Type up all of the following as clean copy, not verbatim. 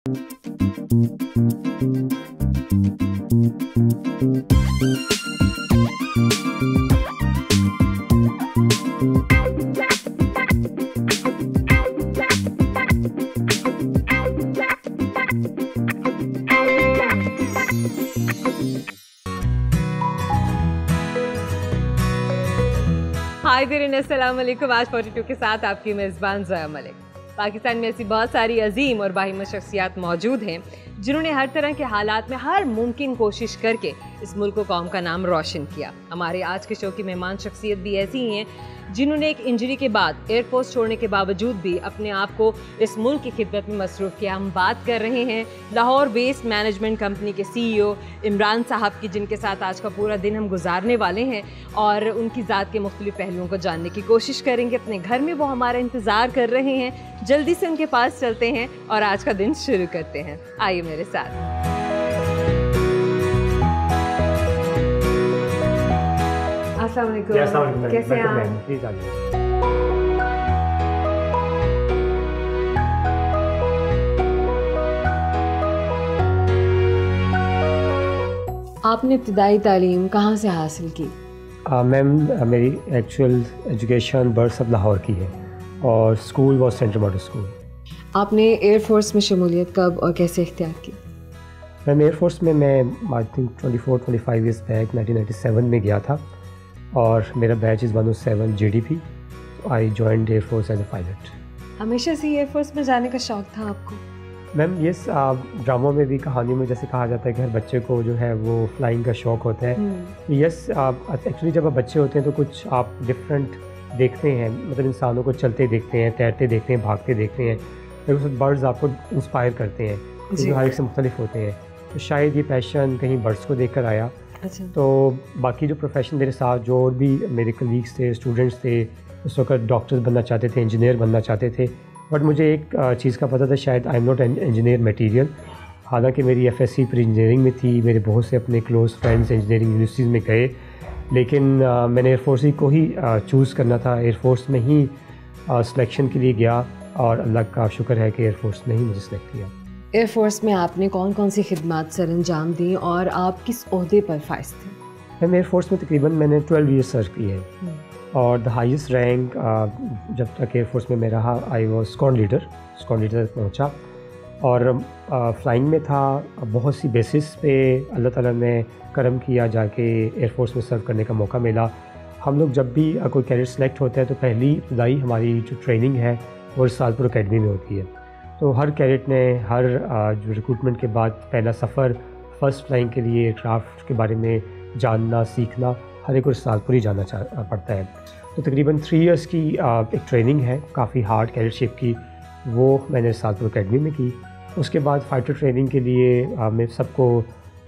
हाय देरीन, अस्सलाम वालेकुम। आज 42 के साथ आपकी मेज़बान ज़ोया मलिक। पाकिस्तान में ऐसी बहुत सारी अजीम और बाहिम्मत शख्सियात मौजूद हैं जिन्होंने हर तरह के हालात में हर मुमकिन कोशिश करके इस मुल्क को कौम का नाम रोशन किया। हमारे आज के शो की मेहमान शख्सियत भी ऐसी ही हैं जिन्होंने एक इंजरी के बाद एयरफोर्स छोड़ने के बावजूद भी अपने आप को इस मुल्क की खिदमत में मसरूफ़ किया। हम बात कर रहे हैं लाहौर वेस्ट मैनेजमेंट कंपनी के CEO इमरान साहब की, जिनके साथ आज का पूरा दिन हम गुजारने वाले हैं और उनकी ज़ात के मुख्तलिफ पहलुओं को जानने की कोशिश करेंगे। अपने घर में वो हमारा इंतज़ार कर रहे हैं, जल्दी से उनके पास चलते हैं और आज का दिन शुरू करते हैं। आइए मेरे साथ। अस्सलाम वालेकुम, कैसे हैं आप? आपने इब्तिदाई तालीम कहाँ से हासिल की? मैम, मेरी actual education birds of Lahore की है और school was central model school. आपने एयरफोर्स में शमूलियत कब और कैसे इख्तियार की? मैम, एयरफोर्स में मैं आई थिंक 24-25 ईयर्स बैक 1997 में गया था और मेरा batch is 107 JDP। I joined air force as a pilot. हमेशा से एयरफोर्स में जाने का शौक़ था आपको? मैम, यस, ड्रामों में भी, कहानी में जैसे कहा जाता है कि हर बच्चे को जो है वो फ्लाइंग का शौक़ होता है। यस, एक्चुअली जब आप बच्चे होते हैं तो कुछ आप डिफरेंट देखते हैं, मतलब इंसानों को चलते देखते हैं, तैरते देखते हैं, भागते देखते हैं, फिर बर्ड्स आपको इंस्पायर करते हैं क्योंकि हर एक से मुख्तलिफ होते हैं। तो शायद ये पैशन कहीं बर्ड्स को देख कर आया। अच्छा। तो बाकी जो प्रोफेशन मेरे साथ जो और भी मेरे कलीग्स थे, स्टूडेंट्स थे, उस वक्त डॉक्टर्स बनना चाहते थे, इंजीनियर बनना चाहते थे, बट मुझे एक चीज़ का पता था, शायद I am not an engineer material. हालांकि मेरी FSC प्री इंजीनियरिंग में थी, मेरे बहुत से अपने क्लोज़ फ्रेंड्स इंजीनियरिंग यूनिवर्सिटीज़ में गए, लेकिन मैंने एयरफोर्स को ही चूज़ करना था। एयरफोर्स में ही सिलेक्शन के लिए गया और अल्लाह का शुक्र है कि एयरफोर्स ने ही मुझे सेलेक्ट किया। एयरफोर्स में आपने कौन कौन सी खिदमत सर अंजाम दी और आप किस ओहदे पर फाइज थे? मैम, एयरफोर्स में तकरीबन मैंने 12 ईयर्स सर्व किए हैं और द हाईएस्ट रैंक जब तक एयरफोर्स में मैं रहा, आई वॉज स्क्वाड लीडर तक पहुँचा और फ्लाइंग में था। बहुत सी बेसिस पे अल्लाह ताला ने करम किया, जाके एयरफोर्स में सर्व करने का मौका मिला। हम लोग जब भी कोई कैडेट सेलेक्ट होता है तो पहली इब्तदाई हमारी जो ट्रेनिंग है वो सालपुर अकेडमी में होती है। तो हर कैडेट ने हर जो रिक्रूटमेंट के बाद पहला सफ़र फ़र्स्ट फ्लाइंग के लिए एयरक्राफ्ट के बारे में जानना, सीखना, हर एक को सालपुर ही जाना पड़ता है। तो तकरीबन 3 इयर्स की एक ट्रेनिंग है, काफ़ी हार्ड कैडेटशिप की, वो मैंने सालपुर अकेडमी में की। उसके बाद फाइटर ट्रेनिंग के लिए मैं सबको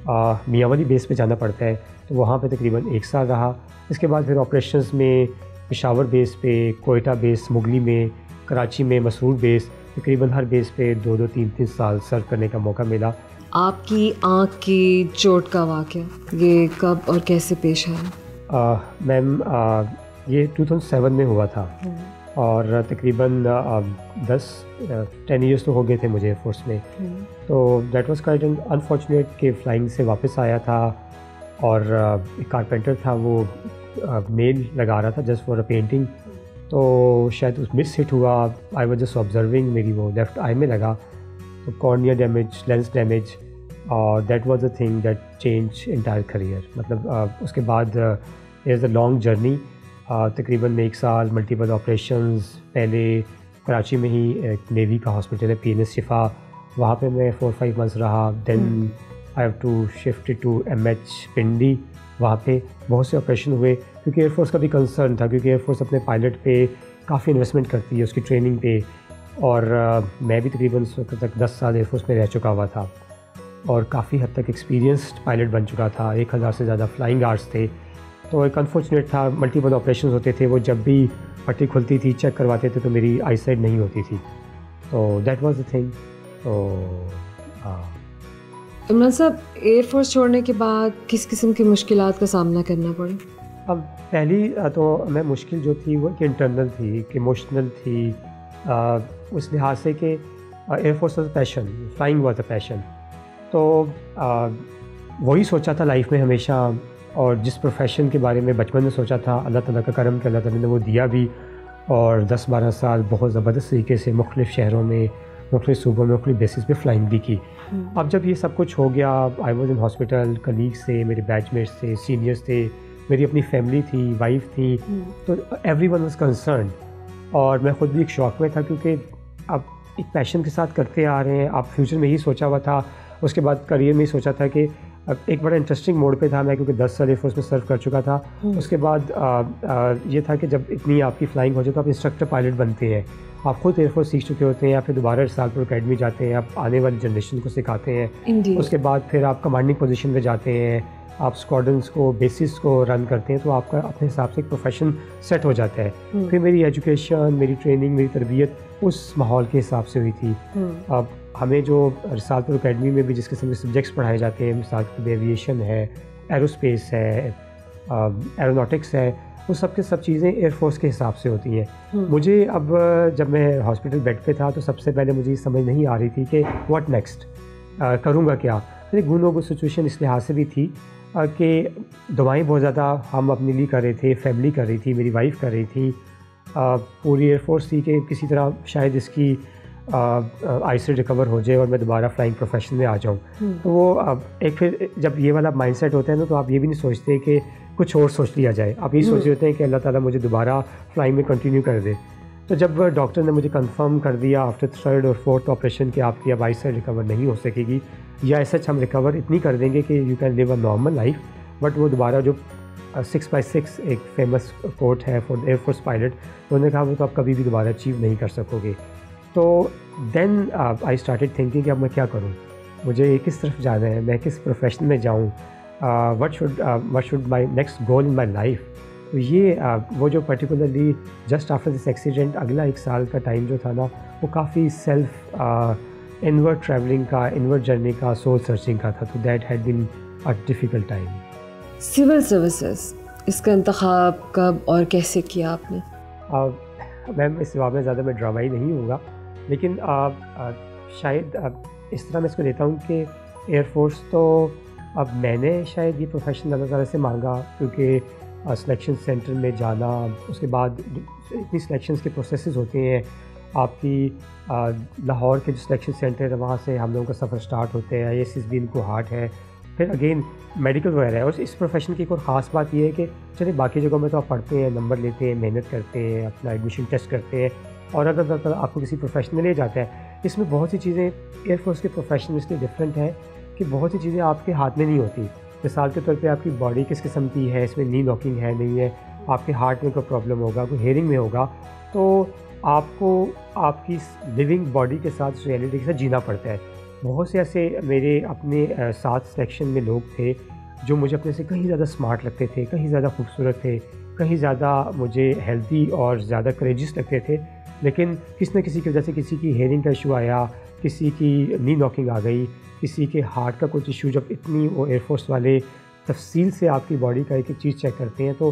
मियांवाली बेस पे जाना पड़ता है, तो वहाँ पे तकरीबन 1 साल रहा। इसके बाद फिर ऑपरेशंस में पेशावर बेस पे, कोयटा बेस, मुगली में, कराची में, मसरूर बेस, तकरीबन हर बेस पे 2-2, 3-3 साल सर्व करने का मौका मिला। आपकी आँख की चोट का वाक़या ये कब और कैसे पेश आया? मैम, ये 2007 में हुआ था और तकरीबन 10 ईयर्स तो हो गए थे मुझे एयरफोर्स में। तो that was quite an unfortunate कि फ्लाइंग से वापस आया था और एक कारपेंटर था, वो नेल लगा रहा था जस्ट फॉर अ पेंटिंग, तो शायद उस मिस हिट हुआ। आई वाज जस्ट ऑब्जर्विंग, मेरी वो लेफ़्ट आई में लगा, तो कॉर्निया डैमेज, लेंस डैमेज, और that was the thing that change entire career. मतलब उसके बाद इज़ अ लॉन्ग जर्नी। तकरीबन 1 साल मल्टीपल ऑपरेशंस, पहले कराची में ही एक नेवी का हॉस्पिटल है PNS शिफा, वहाँ पे मैं 4-5 मंथ्स रहा। Then I have to shift to MH Pindi, वहाँ पे बहुत से ऑपरेशन हुए क्योंकि एयरफोर्स का भी कंसर्न था, क्योंकि एयरफोर्स अपने पायलट पे काफ़ी इन्वेस्टमेंट करती है, उसकी ट्रेनिंग पे। और मैं भी तकरीबन उस वक्त तक 10 साल एयरफोर्स में रह चुका हुआ था और काफ़ी हद तक एक्सपीरियंस्ड पायलट बन चुका था। 1000 से ज़्यादा फ्लाइंग आवर्स थे। तो एक अनफॉर्चुनेट था, मल्टीपल ऑपरेशन होते थे, वो जब भी पट्टी खुलती थी, चेक करवाते थे तो मेरी आई साइड नहीं होती थी। तो दैट वाज द थिंग। तो इमरान साहब, एयरफोर्स छोड़ने के बाद किस किस्म की मुश्किलात का सामना करना पड़ा? अब पहली तो मैं मुश्किल जो थी वो कि इंटरनल थी, कि इमोशनल थी, उस लिहाज से कि air force was a passion, flying was a passion. तो वही सोचा था लाइफ में हमेशा, और जिस प्रोफेशन के बारे में बचपन में सोचा था, अल्लाह ताला का करम कि अल्लाह ताला ने वो दिया भी, और 10-12 साल बहुत ज़बरदस्त तरीके से मुख्तलिफ़ शहरों में, मुख्तलिफ़ सूबों में, मुख्तलिफ़ बेसिस पे फ्लाइंग भी की। अब जब ये सब कुछ हो गया, I was in hospital, colleagues थे, मेरे बैचमेट्स थे, सीनियर्स थे, मेरी अपनी फैमिली थी, वाइफ थी, तो एवरीवन वाज कंसर्न, और मैं ख़ुद भी एक शौक में था, क्योंकि अब एक पैशन के साथ करते आ रहे हैं। आप फ्यूचर में ही सोचा हुआ था, उसके बाद करियर में ही सोचा था कि अब एक बड़ा इंटरेस्टिंग मोड पे था मैं, क्योंकि 10 साल एयरफोर्स में सर्व कर चुका था। उसके बाद ये था कि जब इतनी आपकी फ़्लाइंग हो जाए तो आप इंस्ट्रक्टर पायलट बनते हैं, आप खुद एयरफोर्स सीख चुके होते हैं, या फिर दोबारा इरसालपुर अकेडमी जाते हैं, आप आने वाली जनरेशन को सिखाते हैं। उसके बाद फिर आप कमांडिंग पोजीशन में जाते हैं, आप स्क्वाड्रंस को, बेसिस को रन करते हैं, तो आपका अपने हिसाब से एक प्रोफेशन सेट हो जाता है। फिर मेरी एजुकेशन, मेरी ट्रेनिंग, मेरी तरबियत उस माहौल के हिसाब से हुई थी। अब हमें जो रिसालपुर अकेडमी में भी जिस किस्म के सब्जेक्ट्स पढ़ाए जाते हैं, मिसाल के तौर एविएशन है, एरोस्पेस है, एरोनॉटिक्स है, वो सब के सब चीज़ें एयरफोर्स के हिसाब से होती हैं। मुझे अब जब मैं हॉस्पिटल बेड पे था तो सबसे पहले मुझे ये समझ नहीं आ रही थी कि व्हाट नेक्स्ट, करूँगा क्या। मेरी गुनो को सिचुएशन इस लिहाज से भी थी कि दवाएं बहुत ज़्यादा हम अपने लिए कर रहे थे, फैमिली कर रही थी, मेरी वाइफ कर रही थी, पूरी एयरफोर्स थी कि किसी तरह शायद इसकी आई से रिकवर हो जाए और मैं दोबारा फ्लाइंग प्रोफेशन में आ जाऊँ। तो वो एक फिर जब ये वाला माइंडसेट होता है ना, तो आप ये भी नहीं सोचते कि कुछ और सोच लिया जाए, आप ये सोच रहे होते हैं कि अल्लाह ताला मुझे दोबारा फ्लाइंग में कंटिन्यू कर दे। तो जब डॉक्टर ने मुझे कंफर्म कर दिया आफ्टर 3rd और 4th ऑपरेशन कि आपकी अब आई साइड रिकवर नहीं हो सकेगी, या ऐसा हम रिकवर इतनी कर देंगे कि you can live a normal life, but वो दोबारा जो 6x6 एक फेमस कोट है फॉर एयरफोर्स पायलट, उन्होंने कहा वो तो आप कभी भी दोबारा अचीव नहीं कर सकोगे। तो देन आई स्टार्टेड थिंकिंग कि अब मैं क्या करूँ, मुझे किस तरफ जाना है, मैं किस प्रोफेशन में जाऊँ, what should my next goal in my life. तो ये वो जो particularly just after this accident अगला 1 साल का टाइम जो था ना, वो काफ़ी सेल्फ इनवर्ड ट्रैवलिंग का, इनवर्ड जर्नी का, सोल सर्चिंग का था। तो that had been a difficult time. Civil services, इसका इंतखाब कब और कैसे किया आपने? मैम इस जवाब में ज़्यादा मैं ड्रामाई नहीं हूँगा, लेकिन शायद इस तरह मैं इसको लेता हूँ कि एयरफोर्स तो अब मैंने शायद ये प्रोफेशन अल्लाह ताला से मांगा, क्योंकि सिलेक्शन सेंटर में जाना, उसके बाद इतनी सिलेक्शंस के प्रोसेसेस होते हैं आपकी। लाहौर के जो सिलेक्शन सेंटर है वहाँ से हम लोगों का सफ़र स्टार्ट होते हैं, ISSB इनको हार्ट है, फिर अगेन मेडिकल वगैरह है। और इस प्रोफेशन की एक और ख़ास बात यह है कि चलिए बाकी जगहों में तो आप पढ़ते हैं, नंबर लेते हैं, मेहनत करते हैं, अपना एडमिशन टेस्ट करते हैं और अगर आपको किसी प्रोफेशन में ले जाता है, इसमें बहुत सी चीज़ें एयरफोर्स के प्रोफेशन इसलिए डिफरेंट है कि बहुत सी चीज़ें आपके हाथ में नहीं होती। मिसाल के तौर पे आपकी बॉडी किस किस्म की है, इसमें नी नॉकिंग है नहीं है, आपके हार्ट में कोई प्रॉब्लम होगा, कोई हेयरिंग में होगा, तो आपको आपकी लिविंग बॉडी के साथ रियलिटी के साथ जीना पड़ता है। बहुत से ऐसे मेरे अपने साथ सिलेक्शन में लोग थे जो मुझे अपने से कहीं ज़्यादा स्मार्ट लगते थे, कहीं ज़्यादा खूबसूरत थे, कहीं ज़्यादा मुझे हेल्दी और ज़्यादा करेजियस लगते थे, लेकिन किसी न किसी की वजह से किसी की हेयरिंग का इशू आया, किसी की नी नॉकिंग आ गई, किसी के हार्ट का कुछ इशू। जब इतनी वो एयरफोर्स वाले तफसील से आपकी बॉडी का एक एक चीज़ चेक करते हैं तो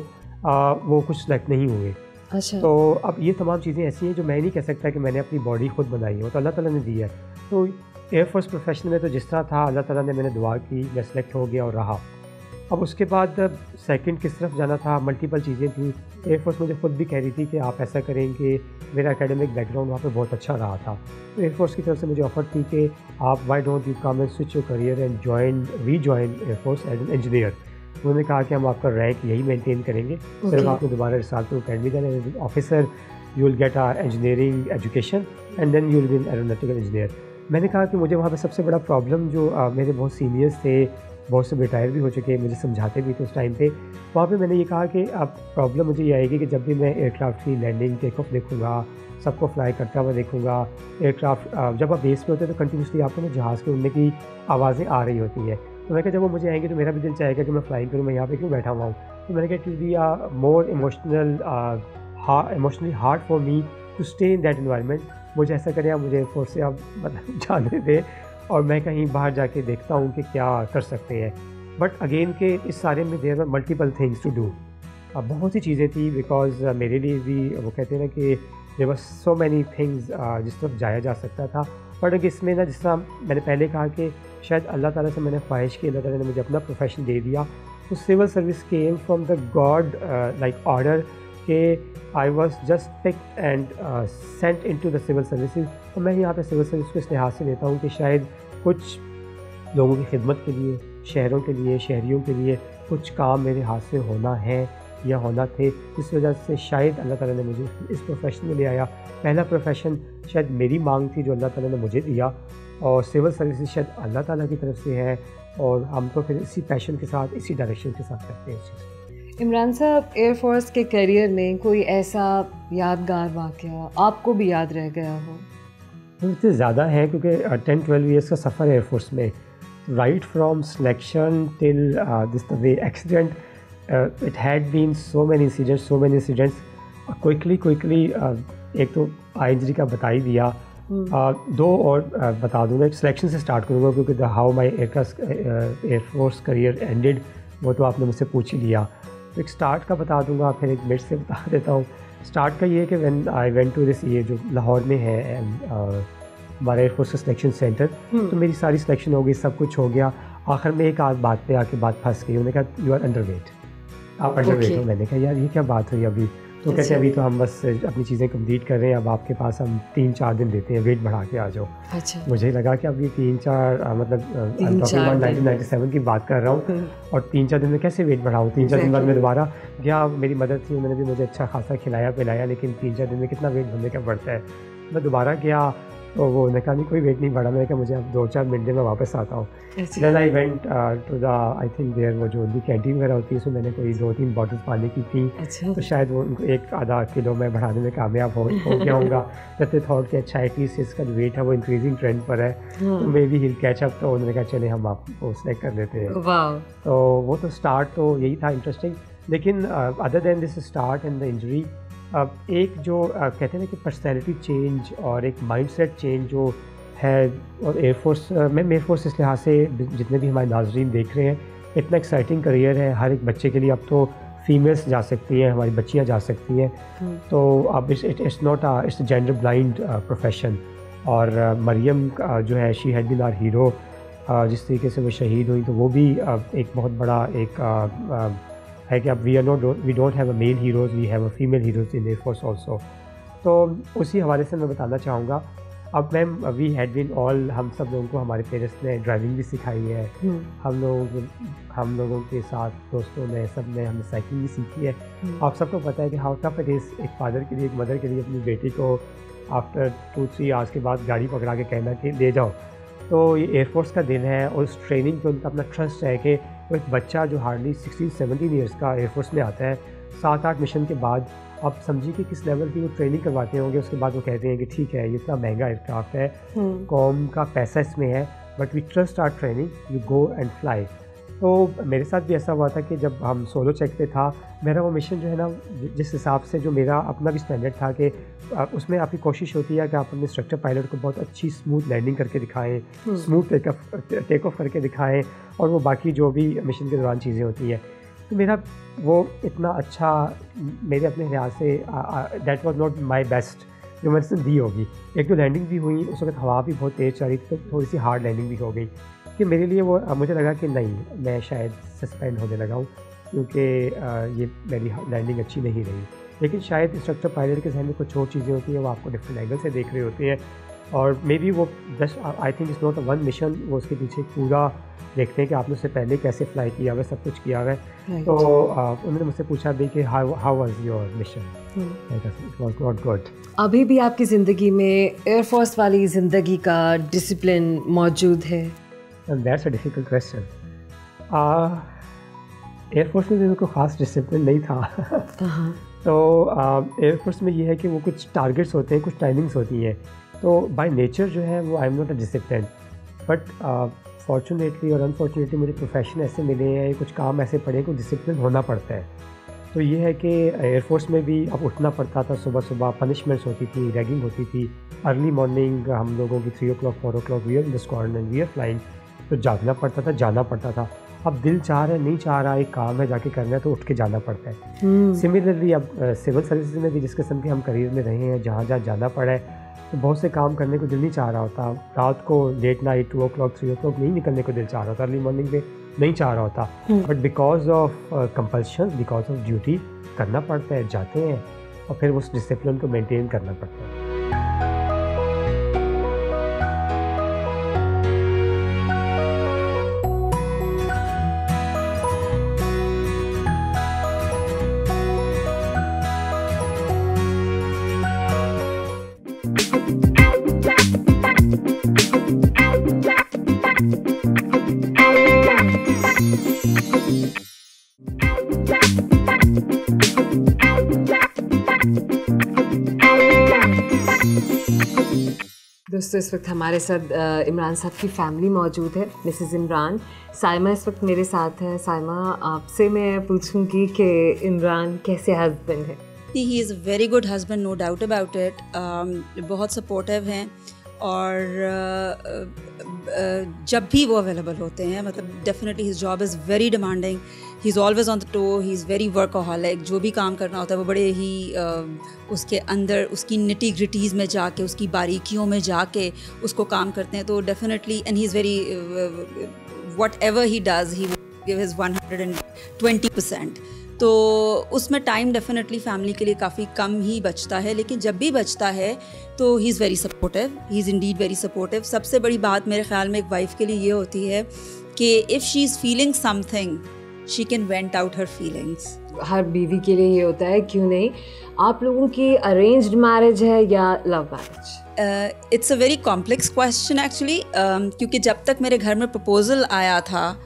वो कुछ सेलेक्ट नहीं हुए। अच्छा। तो अब ये तमाम चीज़ें ऐसी हैं जो मैं नहीं कह सकता कि मैंने अपनी बॉडी खुद बनाई है, वो तो अल्लाह ताला ने दी है। तो एयरफोर्स प्रोफेशन में तो जिस तरह था अल्लाह ताला ने, मैंने दुआ की, मैं सेलेक्ट हो गया और रहा। अब उसके बाद सेकंड किस तरफ जाना था, मल्टीपल चीज़ें थी। एयरफोर्स मुझे खुद भी कह रही थी कि आप ऐसा करेंगे, मेरा एकेडमिक बैकग्राउंड वहाँ पे बहुत अच्छा रहा था। तो एयरफोर्स की तरफ से मुझे ऑफ़र थी कि आप why don't you come and switch your career and rejoin air force as an engineer. उन्होंने कहा कि हम आपका रैंक यही मेंटेन करेंगे, सिर्फ आपने दोबारा रिसालपुर अकेडमी जाना है, officer you will get a engineering education and then you will be an aeronautical engineer. मैंने कहा कि मुझे वहाँ पे सबसे बड़ा प्रॉब्लम जो मेरे बहुत सीनियर्स थे, बहुत से रिटायर भी हो चुके, मुझे समझाते भी थे उस टाइम पे, वहाँ पे मैंने ये कहा कि अब प्रॉब्लम मुझे ये आएगी कि जब भी मैं एयरक्राफ्ट की लैंडिंग टेक ऑफ देखूँगा, सबको फ्लाई करता हुआ देखूँगा, एयरक्राफ्ट जब आप बेस पे होते हैं तो कंटिन्यूसली आपको ना जहाज़ के उड़ने की आवाज़ें आ रही होती हैं। तो मैं कहा जब वो मुझे आएंगे तो मेरा भी दिल चाहेगा कि मैं फ्लाइंग करूँ, मैं यहाँ पे क्यों बैठा हुआ हूँ। तो मैंने कहा it will be more emotionally hard for me to stay in that environment. मुझे ऐसा करें, मुझे एयरफोर्स से आप जाने दें और मैं कहीं बाहर जाके देखता हूँ कि क्या कर सकते हैं। बट अगेन के इस सारे में there are multiple things to do. अब बहुत सी चीज़ें थी बिकॉज मेरे लिए भी वो कहते हैं ना कि there was so many things जिस तरफ जाया जा सकता था। बट इसमें ना, जिस तरह मैंने पहले कहा कि शायद अल्लाह ताला से मैंने ख्वाहिश की, अल्लाह ताला ने मुझे अपना प्रोफेशन दे दिया, तो civil service came from the god like order कि I was just picked and sent into the civil services. तो मैं यहाँ पे सिविल सर्विस को इस लिहाज से लेता हूँ कि शायद कुछ लोगों की खिदमत के लिए, शहरों के लिए, शहरियों के लिए कुछ काम मेरे हाथ से होना है या होना थे, इस वजह से शायद अल्लाह ताला ने मुझे इस प्रोफेशन में ले आया। पहला प्रोफेशन शायद मेरी मांग थी जो अल्लाह ताला ने मुझे दिया, और सिविल सर्विसेज शायद अल्लाह ताला की तरफ से है, और हम तो फिर इसी पैशन के साथ, इसी डायरेक्शन के साथ करते हैं इस चीज़। इमरान साहब, एयरफोर्स के करियर में कोई ऐसा यादगार वाक़या आपको भी याद रह गया हो? मुझसे ज़्यादा है, क्योंकि 10-12 ईयर्स का सफ़र है एयरफोर्स में, right from selection till this the way accident, it had been so many incidents. Quickly एक तो आई इंजरी का बता ही दिया, दो और बता दूंगा। एक सिलेक्शन से स्टार्ट करूँगा, क्योंकि how my air force career ended वो तो आपने मुझसे पूछ ही लिया। तो एक स्टार्ट का बता दूंगा, फिर एक मिड से बता देता हूँ। स्टार्ट का ये है कि when I went to this, ये जो लाहौर में है हमारा एयरफोर्स का सिलेक्शन सेंटर, तो मेरी सारी सिलेक्शन हो गई, सब कुछ हो गया। आखिर में एक आध बात पे आके बात फंस गई। उन्होंने कहा यू आर अंडरवेट, आप अंडरवेट हो। मैंने कहा यार ये क्या बात हुई अभी? तो कहते अभी तो हम बस अपनी चीज़ें कंप्लीट कर रहे हैं, अब आपके पास हम 3-4 दिन देते हैं, वेट बढ़ा के आ जाओ। अच्छा। मुझे लगा कि अब ये 3-4 मतलब 1997 की बात कर रहा हूँ, और 3-4 दिन में कैसे वेट बढ़ाऊँ? 3-4 दिन बाद मैं दोबारा गया, मेरी मदद थी, उन्होंने भी मुझे अच्छा खासा खिलाया पिलाया, लेकिन 3-4 दिन में कितना वेट बढ़ने का बढ़ता है। मैं दोबारा गया तो वो उन्होंने कहा नहीं कोई वेट नहीं बढ़ा। मैंने कहा मुझे अब 2-4 मिनट में वापस आता हूँ। Then I went to the, I think there वो जो उनकी कैंटीन वगैरह होती है, उसमें मैंने कोई 2-3 बॉटल्स पानी की थी। अच्छा। तो शायद वो उनको 1-आधा किलो मैं बढ़ाने में कामयाब हो गया होगा। जब ते थॉट कि अच्छा एटलीस्ट इसका जो वेट है वो इंक्रीजिंग ट्रेंड पर है, तो may be hill catch up. तो उन्होंने कहा चले हम आपको सेलेक्ट कर लेते हैं। तो वो तो स्टार्ट तो यही था इंटरेस्टिंग। लेकिन other than this start and the injury, एक जो कहते हैं ना कि पर्सनैलिटी चेंज और एक माइंडसेट चेंज जो है, और एयरफोर्स मैं एयरफोर्स इस लिहाज से जितने भी हमारे नाजरीन देख रहे हैं, इतना एक्साइटिंग करियर है हर एक बच्चे के लिए। अब तो फीमेल्स जा सकती हैं, हमारी बच्चियां जा सकती हैं, तो अब it's not it's gender blind profession. और मरियम जो है, she had been our hero. जिस तरीके से वो शहीद हुई, तो वो भी एक बहुत बड़ा एक है कि अब we don't have a male heroes, we have a female heroes in air force also. तो उसी हवाले से मैं बताना चाहूँगा। अब ma'am we had been all, हम सब लोगों को हमारे पेरेंट्स ने ड्राइविंग भी सिखाई है। हम लोगों के साथ दोस्तों ने, सब ने, हमने साइकिलिंग भी सीखी है। आप सबको पता है कि हाउ टफ इट इज़ एक फादर के लिए, एक मदर के लिए अपनी बेटी को आफ्टर 2-3 आवर्स के बाद गाड़ी पकड़ा के कहना कि ले जाओ। तो ये एयरफोर्स का दिन है, और उस ट्रेनिंग पे उनका अपना ट्रस्ट है कि वो एक बच्चा जो हार्डली 16-17 ईयर्स का एयरफोर्स में आता है, 7-8 मिशन के बाद आप समझिए कि किस लेवल की वो ट्रेनिंग करवाते होंगे। उसके बाद वो कहते हैं कि ठीक है ये इतना महंगा एयरक्राफ्ट है, कौम का पैसा इसमें है, but we trust our training, you go and fly. तो मेरे साथ भी ऐसा हुआ था कि जब हम सोलो चेक पे था, मेरा वो मिशन जो है ना, जिस हिसाब से जो मेरा अपना भी स्टैंडर्ड था कि उसमें आपकी कोशिश होती है कि आप अपने इंस्ट्रक्टर पायलट को बहुत अच्छी स्मूथ लैंडिंग करके दिखाएं, स्मूथ टेक ऑफ करके दिखाएं, और वो बाकी जो भी मिशन के दौरान चीज़ें होती हैं। तो मेरा वो इतना अच्छा, मेरे अपने लिहाज say that was not my best जो मैंने दी होगी। एक तो लैंडिंग भी हुई, उस वक्त हवा भी बहुत तेज़ चल रही थी, तो थोड़ी सी हार्ड लैंडिंग भी हो गई कि मेरे लिए वो मुझे लगा कि नहीं, मैं शायद सस्पेंड होने लगा हूँ, क्योंकि ये मेरी लैंडिंग अच्छी नहीं रही। लेकिन शायद इंस्ट्रक्टर पायलट के जहन में कुछ और चीज़ें होती हैं, वो आपको डिफरेंट एंगल से देख रहे होते हैं, और मे बी वो just I think it's not a one mission, वो उसके पीछे पूरा देखते हैं कि आपने उससे पहले कैसे फ्लाई किया हुआ, सब कुछ किया हुआ है। तो उन्होंने मुझसे पूछा भी कि how was your mission? It was not good. अभी भी आपकी ज़िंदगी में एयरफोर्स वाली ज़िंदगी का डिसिप्लिन मौजूद है? That's a difficult question. Air force में कोई ख़ास डिसिप्लिन नहीं था। तो एयरफोर्स में ये है कि वो कुछ टारगेट्स होते हैं, कुछ टाइमिंग्स होती हैं, तो बाय नेचर जो है वो I am not a discipline. But fortunately और अनफॉर्चुनेटली मुझे प्रोफेशन ऐसे मिले हैं, कुछ काम ऐसे पड़े कि डिसिप्लिन होना पड़ता है। तो ये है कि एयरफोर्स में भी अब उठना पड़ता था सुबह सुबह, पनिशमेंट्स होती थी, रैगिंग होती थी, अर्ली मॉर्निंग हम लोगों की 3 o'clock 4 o'clock we are in the squadron and we are flying, तो जागना पड़ता था, जाना पड़ता था। अब दिल चाह रहा है नहीं चाह रहा, एक काम है जाके करना है तो उठ के जाना पड़ता है। सिमिलरली अब सिविल सर्विसेज में भी जिस किस्म के हम करियर में रहे हैं, जहाँ जहाँ जाना पड़ा है, तो बहुत से काम करने को दिल नहीं चाह रहा होता। रात को लेट नाइट 2 o'clock 3 o'clock नहीं निकलने को दिल चाह रहा होता, अर्ली मॉर्निंग में नहीं चाह रहा होता, but because of compulsion, because of duty करना पड़ता है, जाते हैं और फिर उस डिसिप्लिन को मेंटेन करना पड़ता है। दोस्तों, इस वक्त हमारे साथ इमरान साहब की फैमिली मौजूद है, मिसेस इमरान। साइमा इस वक्त मेरे साथ है। साइमा, आपसे मैं पूछूंगी कि इमरान कैसे हस्बैंड है? He is a very good husband, no doubt about it. बहुत सपोर्टिव हैं और जब भी वो अवेलेबल होते हैं, मतलब definitely his job is very demanding, he is always on the toe, he is very workaholic. जो भी काम करना होता है वो बड़े ही उसके अंदर, उसकी निटी ग्रिटीज़ में जाके, उसकी बारीकियों में जाके उसको काम करते हैं। तो definitely, and he is very, what ever he does he give his 120%। तो उसमें टाइम डेफिनेटली फैमिली के लिए काफ़ी कम ही बचता है, लेकिन जब भी बचता है तो ही is very supportive, he is Indeed very supportive. सबसे बड़ी बात मेरे ख्याल में एक वाइफ के लिए ये होती है कि if she is feeling something, she can vent out her feelings. हर बीवी के लिए ये होता है, क्यों नहीं? आप लोगों की अरेंज्ड मैरिज है या love marriage? It's a very complex question actually, क्योंकि जब तक मेरे घर में प्रपोज़ल आया था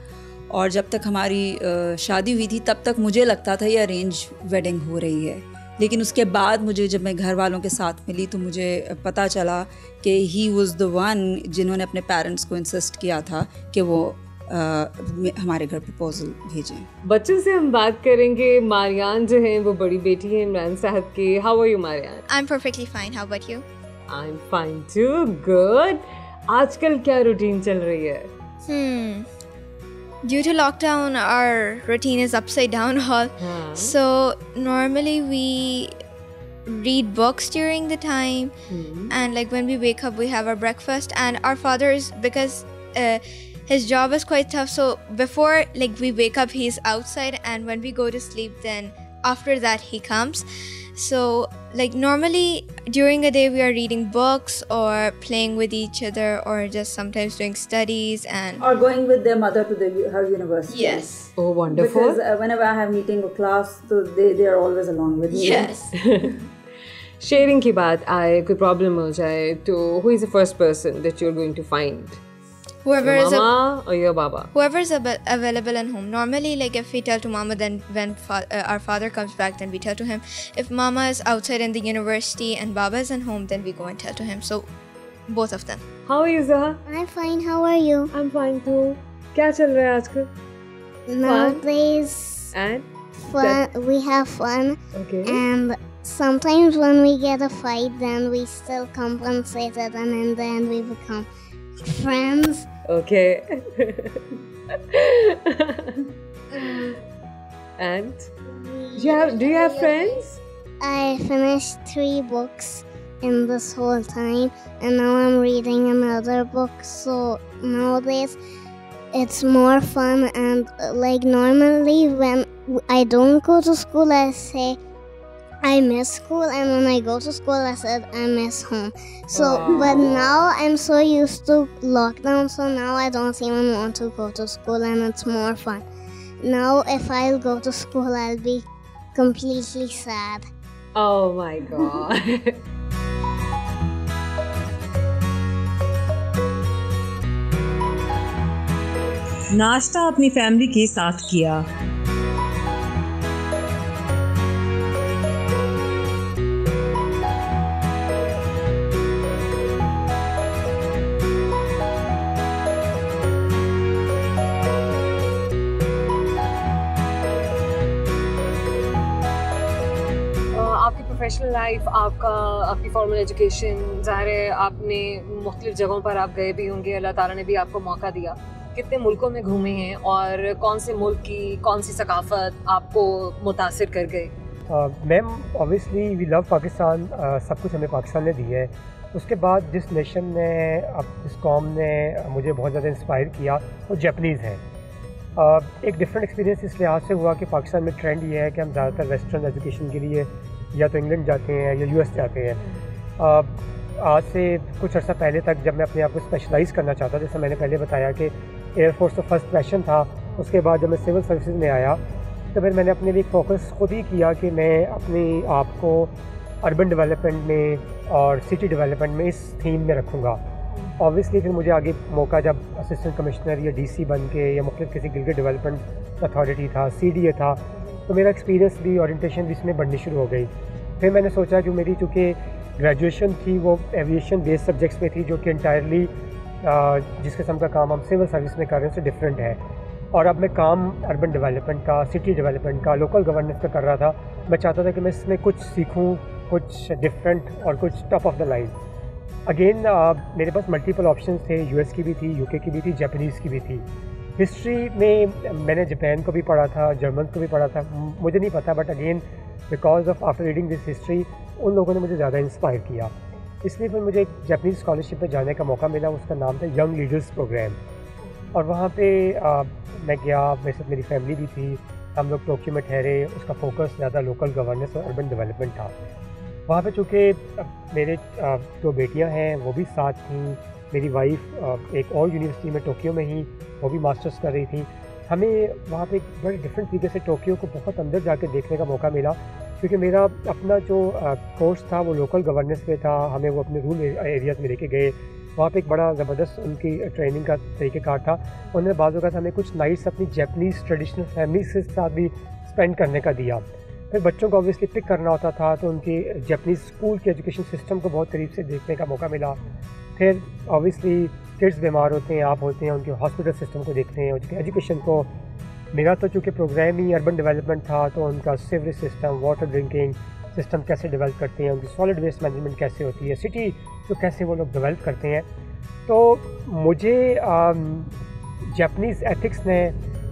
और जब तक हमारी शादी हुई थी, तब तक मुझे लगता था ये अरेंज वेडिंग हो रही है। लेकिन उसके बाद मुझे, जब मैं घर वालों के साथ मिली, तो मुझे पता चला कि ही वाज द वन जिन्होंने अपने पेरेंट्स को इंसिस्ट किया था कि वो हमारे घर प्रपोजल भेजें। बच्चों से हम बात करेंगे। मारियान जो है वो बड़ी बेटी है इमरान साहब की। How are you Mariam? I am perfectly fine, how about you? I am fine too, good. आजकल क्या रूटीन चल रही है? Due to lockdown, our routine is upside down all. So normally we read books during the time, and like when we wake up, we have our breakfast. And our father is, because his job is quite tough, so before like we wake up, he's outside, and when we go to sleep, then after that he comes. So like normally during the day we are reading books or playing with each other or just sometimes doing studies and or going with their mother to her university. Yes. Oh, wonderful. Because whenever I have meeting or class, so they are always along with me. Yes. Sharing की बात आए, कोई problem हो जाए, तो who is the first person that you're going to find? Whoever your is mama or your baba? Whoever is available at home. Normally, like if we tell to mama, then when our father comes back, then we tell to him. If mama is outside in the university and baba is at home, then we go and tell to him. So both of them. How are you, Zaha? I'm fine. How are you? I'm fine too. क्या चल रहा है आजकल? Nowadays, And? fun. We have fun. Okay. And sometimes when we get a fight, then we still compensate it, and in the end we become friends. Okay. And? Do you have friends? I finished 3 books in this whole time, and now I'm reading another book. So nowadays it's more fun, and like normally when I don't go to school, I say I miss school, and when I go to school, I said I miss home. So, but now I'm so used to lockdown, so now I don't even want to go to school, and it's more fun. Now, if I'll go to school, I'll be completely sad. Oh my God. नाश्ता अपनी family के साथ किया। Professional life, आपकी formal education, ज़ाहिर है आपने मुख्तलिफ जगहों पर आप गए भी होंगे, अल्लाह ताला ने भी आपको मौका दिया, कितने मुल्कों में घूमे हैं और कौन से मुल्क की कौन सी सकाफत आपको मुतासिर कर गई? Ma'am obviously we love Pakistan, सब कुछ हमें पाकिस्तान ने दिया है। उसके बाद जिस नेशन ने, जिस कौम ने मुझे बहुत ज़्यादा इंस्पायर किया वो जापानीज़ हैं। एक डिफरेंट एक्सपीरियंस इस लिहाज से हुआ कि पाकिस्तान में ट्रेंड ये है कि हम ज़्यादातर वेस्टर्न एजुकेशन के लिए या तो इंग्लैंड जाते हैं या यूएस जाते हैं। आज से कुछ अर्सा पहले तक जब मैं अपने आप को स्पेशलाइज़ करना चाहता, जैसे मैंने पहले बताया कि एयरफोर्स तो फर्स्ट पैशन था, उसके बाद जब मैं सिविल सर्विसेज में आया तो फिर मैंने अपने लिए फोकस खुद ही किया कि मैं अपने आप को अर्बन डेवलपमेंट में और सिटी डेवलपमेंट में इस थीम में रखूँगा। ऑब्वियसली फिर मुझे आगे मौका जब असिस्टेंट कमिश्नर या डीसी बन के या मुख्तलिफ किसी गिलगित डेवलपमेंट अथॉरिटी था, सीडीए था, तो मेरा एक्सपीरियंस भी, ओरिएंटेशन भी इसमें बढ़नी शुरू हो गई। फिर मैंने सोचा कि मेरी चूँकि ग्रेजुएशन थी वो एविएशन बेस्ड सब्जेक्ट्स में थी, जो कि इंटायरली जिस किस्म का काम हम सिविल सर्विस में कर रहे हैं उससे डिफरेंट है, और अब मैं काम अर्बन डेवलपमेंट का, सिटी डेवलपमेंट का, लोकल गवर्नेंस का कर रहा था। मैं चाहता था कि मैं इसमें कुछ सीखूं, कुछ डिफरेंट और कुछ top of the line. Again मेरे पास मल्टीपल ऑप्शंस थे, यूएस की भी थी, यूके की भी थी, जापानीज़ की भी थी। हिस्ट्री में मैंने जापान को भी पढ़ा था, जर्मन को भी पढ़ा था, मुझे नहीं पता, but again because of after reading this history उन लोगों ने मुझे ज़्यादा इंस्पायर किया। इसलिए फिर मुझे एक जापानीज़ स्कॉलरशिप में जाने का मौका मिला, उसका नाम था यंग लीडर्स प्रोग्राम, और वहाँ पे मैं गया, मेरे साथ मेरी फैमिली भी थी, हम लोग टोक्यो में ठहरे। उसका फोकस ज़्यादा लोकल गवर्नेंस और अर्बन डेवलपमेंट था। वहाँ पे चूँकि मेरे 2 बेटियाँ हैं, वो भी साथ थीं, मेरी वाइफ एक और यूनिवर्सिटी में टोक्यो में ही, वो भी मास्टर्स कर रही थी। हमें वहाँ पे बड़े डिफरेंट तरीके से टोक्यो को बहुत अंदर जाके देखने का मौका मिला, क्योंकि मेरा अपना जो कोर्स था वो लोकल गवर्नेंस में था। हमें वो अपने रूरल एरियाज़ में लेके गए, वहाँ पे एक बड़ा ज़बरदस्त उनकी ट्रेनिंग का तरीक़ेकार था। उन्होंने बाज़ औक़ात हमें कुछ नाइट्स अपनी जापानीज़ ट्रेडिशनल फैमिलीज़ के साथ भी स्पेंड करने का दिया। फिर बच्चों को ऑब्वियसली पिक करना होता था, तो उनकी जापानीज़ स्कूल के एजुकेशन सिस्टम को बहुत करीब से देखने का मौका मिला। फिर ऑब्वियसली किड्स बीमार होते हैं, आप होते हैं, उनके हॉस्पिटल सिस्टम को देखते हैं, उनके एजुकेशन को। मेरा तो चूँकि प्रोग्राम ही अर्बन डेवलपमेंट था, तो उनका sewerage system, water drinking system कैसे डेवलप करते हैं, उनकी सॉलिड वेस्ट मैनेजमेंट कैसे होती है, सिटी तो कैसे वो लोग डेवलप करते हैं। तो मुझे जापानीज़ एथिक्स ने,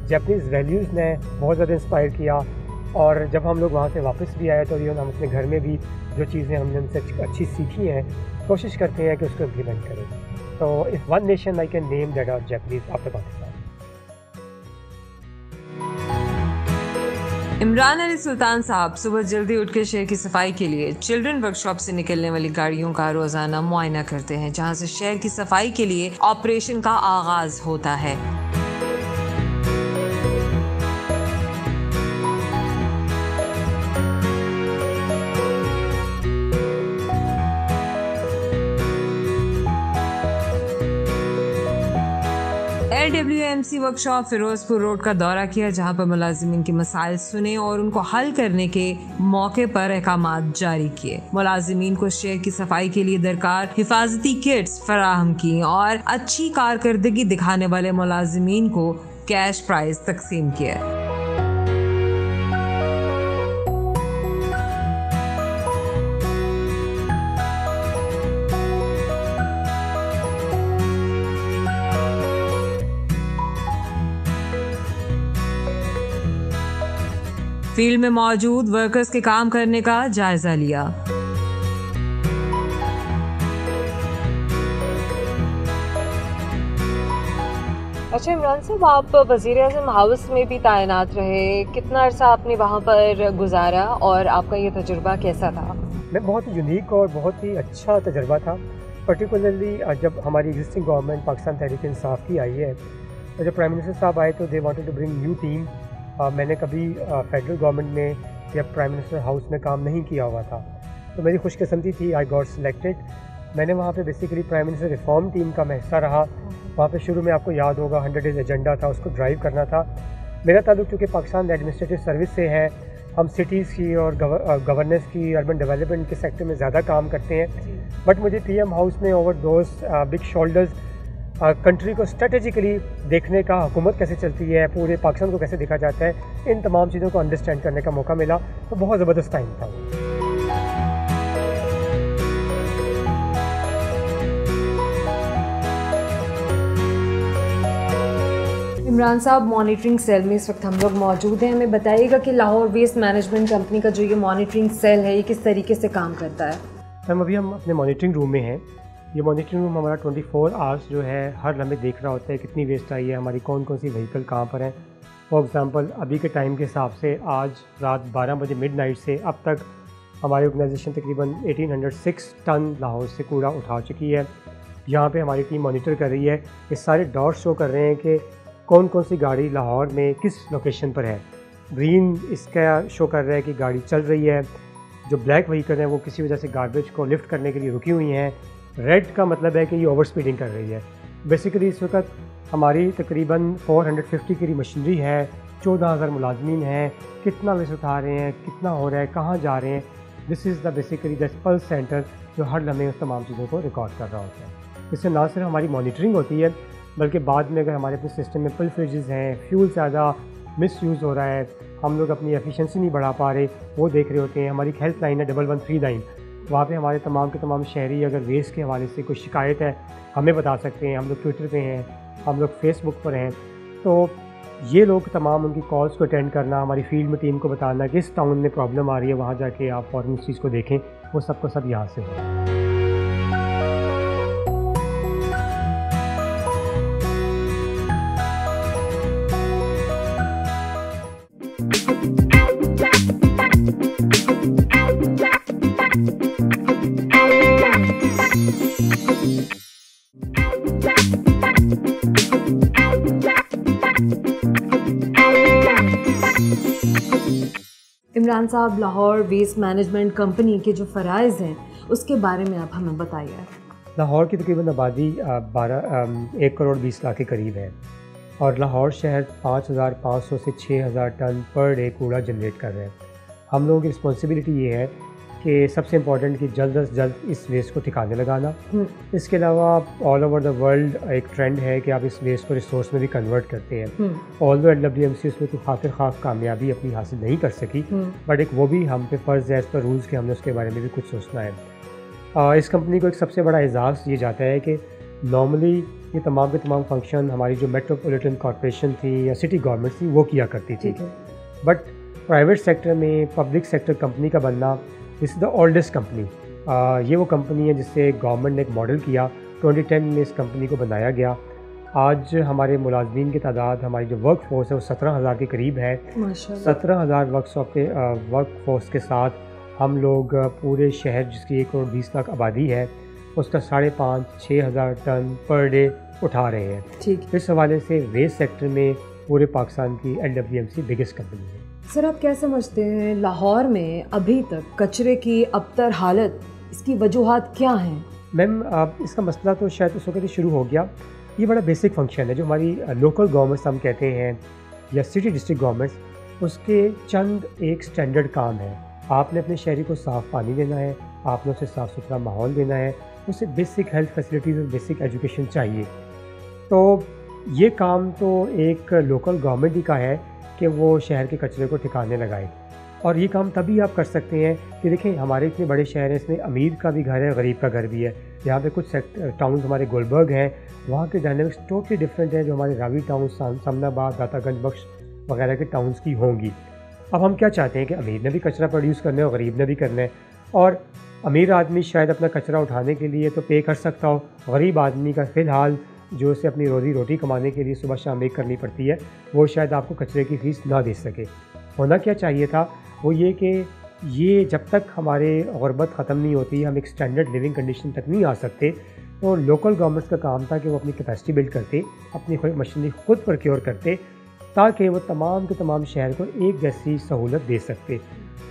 जापानीज़ वैल्यूज़ ने बहुत ज़्यादा इंस्पायर किया। और जब हम लोग वहाँ से वापस भी आए तो ये हम अपने घर में भी जो चीज़ें हमने उनसे अच्छी सीखी हैं, कोशिश करते हैं कि उसको इम्प्लीमेंट करें। तो if one nation I can name that are Japanese after Pakistan. Imran Ali Sultan साहब सुबह जल्दी उठ के शहर की सफाई के लिए चिल्ड्रन वर्कशॉप से निकलने वाली गाड़ियों का रोजाना मुआयना करते हैं, जहां से शहर की सफाई के लिए ऑपरेशन का आगाज होता है। LWMC वर्कशॉप फिरोजपुर रोड का दौरा किया, जहां पर मुलाजिमीन के मसाइल सुने और उनको हल करने के मौके पर अहकामात जारी किए। मुलाजिमीन को शहर की सफाई के लिए दरकार हिफाजती किट्स फराहम की और अच्छी कारकर्दगी दिखाने वाले मुलाजिमीन को कैश प्राइज तकसीम किया। फील्ड में मौजूद वर्कर्स के काम करने का जायजा लिया। अच्छा इमरान साहब, आप वज़ीर-ए-आज़म हाउस में भी तैनात रहे, कितना अर्सा आपने वहाँ पर गुजारा और आपका ये तजुर्बा कैसा था? मैं बहुत ही यूनिक और बहुत ही अच्छा तजुर्बा था। पर्टिकुलरली जब हमारी एग्जिस्टिंग गवर्नमेंट पाकिस्तान तहरीक इंसाफ की आई है, तो जब प्राइम मिनिस्टर साहब आए तो they wanted to bring new team. मैंने कभी फेडरल गवर्नमेंट में या प्राइम मिनिस्टर हाउस में काम नहीं किया हुआ था, तो मेरी खुशकिस्मती थी, आई गॉट सिलेक्टेड। मैंने वहाँ पे basically prime minister reform team का मैं हिस्सा रहा। वहाँ पे शुरू में आपको याद होगा 100 डेज़ एजेंडा था, उसको ड्राइव करना था। मेरा ताल्लुक चूँकि पाकिस्तान एडमिनिस्ट्रेटिव सर्विस से है, हम सिटीज़ की और गवर्नेंस की, अर्बन डेवलपमेंट के सेक्टर में ज़्यादा काम करते हैं। बट मुझे PM हाउस में over those big shoulders country को स्ट्रेटेजिकली देखने का, हुकूमत कैसे चलती है, पूरे पाकिस्तान को कैसे देखा जाता है, इन तमाम चीज़ों को अंडरस्टैंड करने का मौका मिला। तो बहुत ज़बरदस्त टाइम था। इमरान साहब, मॉनिटरिंग सेल में इस वक्त हम लोग मौजूद हैं। हमें बताइएगा कि लाहौर वेस्ट मैनेजमेंट कंपनी का जो ये मॉनिटरिंग सेल है, ये किस तरीके से काम करता है? मैम, अभी हम अपने मॉनिटरिंग रूम में हैं। ये मॉनिटरिंग रूम हमारा 24 आवर्स जो है हर लम्हे देख रहा होता है कितनी वेस्ट आई है, हमारी कौन कौन सी व्हीकल कहाँ पर हैं। फॉर एग्ज़ाम्पल, अभी के टाइम के हिसाब से आज रात 12 बजे मिडनाइट से अब तक हमारी ऑर्गेनाइजेशन तकरीबन 1806 टन लाहौर से कूड़ा उठा चुकी है। यहाँ पे हमारी टीम मॉनिटर कर रही है। ये सारे डॉट्स शो कर रहे हैं कि कौन कौन सी गाड़ी लाहौर में किस लोकेशन पर है। ग्रीन इसका शो कर रहा है कि गाड़ी चल रही है। जो ब्लैक व्हीकल है वो किसी वजह से गार्बेज को लिफ्ट करने के लिए रुकी हुई हैं। रेड का मतलब है कि ये ओवर स्पीडिंग कर रही है। बेसिकली इस वक्त हमारी तकरीबन 450 की मशीनरी है, 14,000 मुलाजमीन हैं। कितना वेस्ट उठा रहे हैं, कितना हो रहा है, कहाँ जा रहे हैं, this is the basically the pulse centre जो हर लम्हे उस तमाम चीज़ों को रिकॉर्ड कर रहा होता है। इससे ना सिर्फ हमारी मॉनिटरिंग होती है बल्कि बाद में अगर हमारे अपने सिस्टम में पिल फ्रिजेज़ हैं, फ्यूल ज़्यादा मिस यूज़ हो रहा है, हम लोग अपनी एफिशिएंसी नहीं बढ़ा पा रहे, वो देख रहे होते हैं। हमारी एक हेल्प लाइन है 1139, वहाँ पे हमारे तमाम के तमाम शहरी अगर वेस्ट के हवाले से कोई शिकायत है हमें बता सकते हैं। हम लोग ट्विटर पे हैं, हम लोग फेसबुक पर हैं। तो ये लोग तमाम उनकी कॉल्स को अटेंड करना, हमारी फील्ड में टीम को बताना कि इस टाउन में प्रॉब्लम आ रही है, वहाँ जाके आप फ़ौरन उस चीज़ को देखें, वो सबको सब यहाँ से हो। इमरान साहब, लाहौर वेस्ट मैनेजमेंट कंपनी के जो फ़राइज़ हैं उसके बारे में आप हमें बताइए। लाहौर की तकरीबन आबादी 1 करोड़ 20 लाख के करीब है और लाहौर शहर 5,500 से 6,000 टन पर डे कूड़ा जनरेट कर रहे हैं। हम लोगों की रिस्पॉन्सिबिलिटी ये है कि सबसे इम्पॉर्टेंट कि जल्द अज जल्द इस वेस्ट को ठिकाने लगाना। इसके अलावा ऑल ओवर द वर्ल्ड एक ट्रेंड है कि आप इस वेस्ट को रिसोर्स में भी कन्वर्ट करते हैं। ऑल्दो LWMC उसमें कोई खातिर खास कामयाबी अपनी हासिल नहीं कर सकी, बट एक वो भी हम पे फ़र्ज़ है एज़ पर रूल्स के, हमने उसके बारे में भी कुछ सोचना है। इस कंपनी को एक सबसे बड़ा एजाज़ ये जाता है कि नॉर्मली ये तमाम के तमाम फंक्शन हमारी जो मेट्रोपॉलिटन कॉरपोरेशन थी या सिटी गवर्नमेंट थी वो किया करती थी, बट प्राइवेट सेक्टर में पब्लिक सेक्टर कंपनी का बनना, this is the oldest company. ये वो कंपनी है जिससे गवर्नमेंट ने एक मॉडल किया, 2010 में इस कंपनी को बनाया गया। आज हमारे मुलाजमीन की तादाद, हमारी जो वर्क फोर्स है वो 17,000 के करीब है। 17,000 वर्क फोर्स के साथ हम लोग पूरे शहर जिसकी 1 करोड़ 20 लाख आबादी है उसका 5,500-6 हज़ार टन पर डे उठा रहे हैं। ठीक, इस हवाले से वेस्ट सेक्टर में पूरे पाकिस्तान की LWMC बिगेस्ट कंपनी है। सर, आप क्या समझते हैं लाहौर में अभी तक कचरे की अबतर हालत, इसकी वजूहात क्या हैं? मैम, इसका मसला तो शायद उस वक्त ही शुरू हो गया। ये बड़ा बेसिक फंक्शन है जो हमारी लोकल गवर्नमेंट्स हम कहते हैं या सिटी डिस्ट्रिक्ट गवर्नमेंट्स, उसके चंद एक स्टैंडर्ड काम है। आपने अपने शहरी को साफ़ पानी देना है, आपने उसे साफ़ सुथरा माहौल देना है, उसे बेसिक हेल्थ फैसिलिटीज़ और बेसिक एजुकेशन चाहिए। तो ये काम तो एक लोकल गवर्नमेंट ही का है कि वो शहर के कचरे को ठिकाने लगाए, और ये काम तभी आप कर सकते हैं कि देखें हमारे इतने बड़े शहर हैं, इसमें अमीर का भी घर है, गरीब का घर भी है। यहाँ पे कुछ टाउन्स हमारे गुलबर्ग हैं, वहाँ के डायनेमिक्स टोटली डिफरेंट है जो हमारे रावी टाउन, समनाबाद, दातागंज बख्श वगैरह के टाउन्स की होंगी। अब हम क्या चाहते हैं कि अमीर ने भी कचरा प्रोड्यूस करना है और गरीब ने भी करना है, और अमीर आदमी शायद अपना कचरा उठाने के लिए तो पे कर सकता हो, गरीब आदमी का फ़िलहाल जो उसे अपनी रोज़ी रोटी कमाने के लिए सुबह शाम एक करनी पड़ती है, वो शायद आपको कचरे की फ़ीस ना दे सके। होना क्या चाहिए था वो ये कि ये जब तक हमारे गुर्बत ख़त्म नहीं होती, हम एक स्टैंडर्ड लिविंग कंडीशन तक नहीं आ सकते, तो लोकल गवर्नमेंट्स का काम था कि वो अपनी कैपेसिटी बिल्ड करते, अपनी मशीनरी खुद प्रोक्योर करते, ताकि वो तमाम के तमाम शहर को एक जैसी सहूलत दे सकते।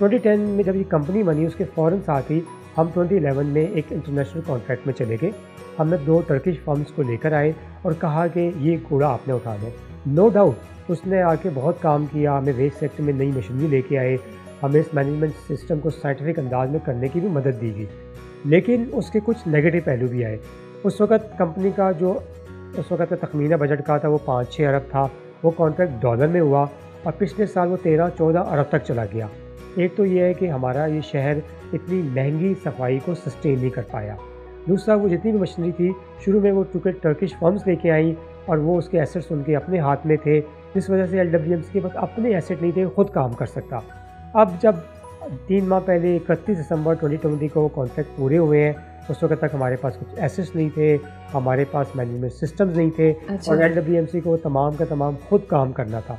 2010 में जब ये कंपनी बनी उसके फ़ौरन साथ ही हम 2011 में एक इंटरनेशनल कॉन्ट्रैक्ट में चले गए। हमने 2 टर्किश फर्म्स को लेकर आए और कहा कि ये कूड़ा आपने उठाना है। नो डाउट उसने आके बहुत काम किया, हमें वेस्ट सेक्टर में नई मशीनरी लेके आए, हमें इस मैनेजमेंट सिस्टम को साइंटिफिक अंदाज में करने की भी मदद दी गई, लेकिन उसके कुछ नेगेटिव पहलू भी आए। उस वक़्त कंपनी का जो उस वक़्त का तखमीना बजट का था वो 5-6 अरब था, वो कॉन्ट्रैक्ट डॉलर में हुआ और पिछले साल वो 13-14 अरब तक चला गया। एक तो ये है कि हमारा ये शहर इतनी महंगी सफाई को सस्टेन नहीं कर पाया। दूसरा, वो जितनी भी मशीनरी थी शुरू में वो चूँकि टर्किश फर्म्स लेके आई, और वो उसके एसेट्स उनके अपने हाथ में थे, जिस वजह से LWMC के पास अपने एसेट नहीं थे, खुद काम कर सकता। अब जब 3 माह पहले 31 दिसंबर 2020 को कॉन्ट्रैक्ट पूरे हुए हैं, उस वक्त तक हमारे पास कुछ एसेट्स नहीं थे, हमारे पास मैनेजमेंट सिस्टम्स नहीं थे। अच्छा। और LWMC को तमाम का तमाम खुद काम करना था।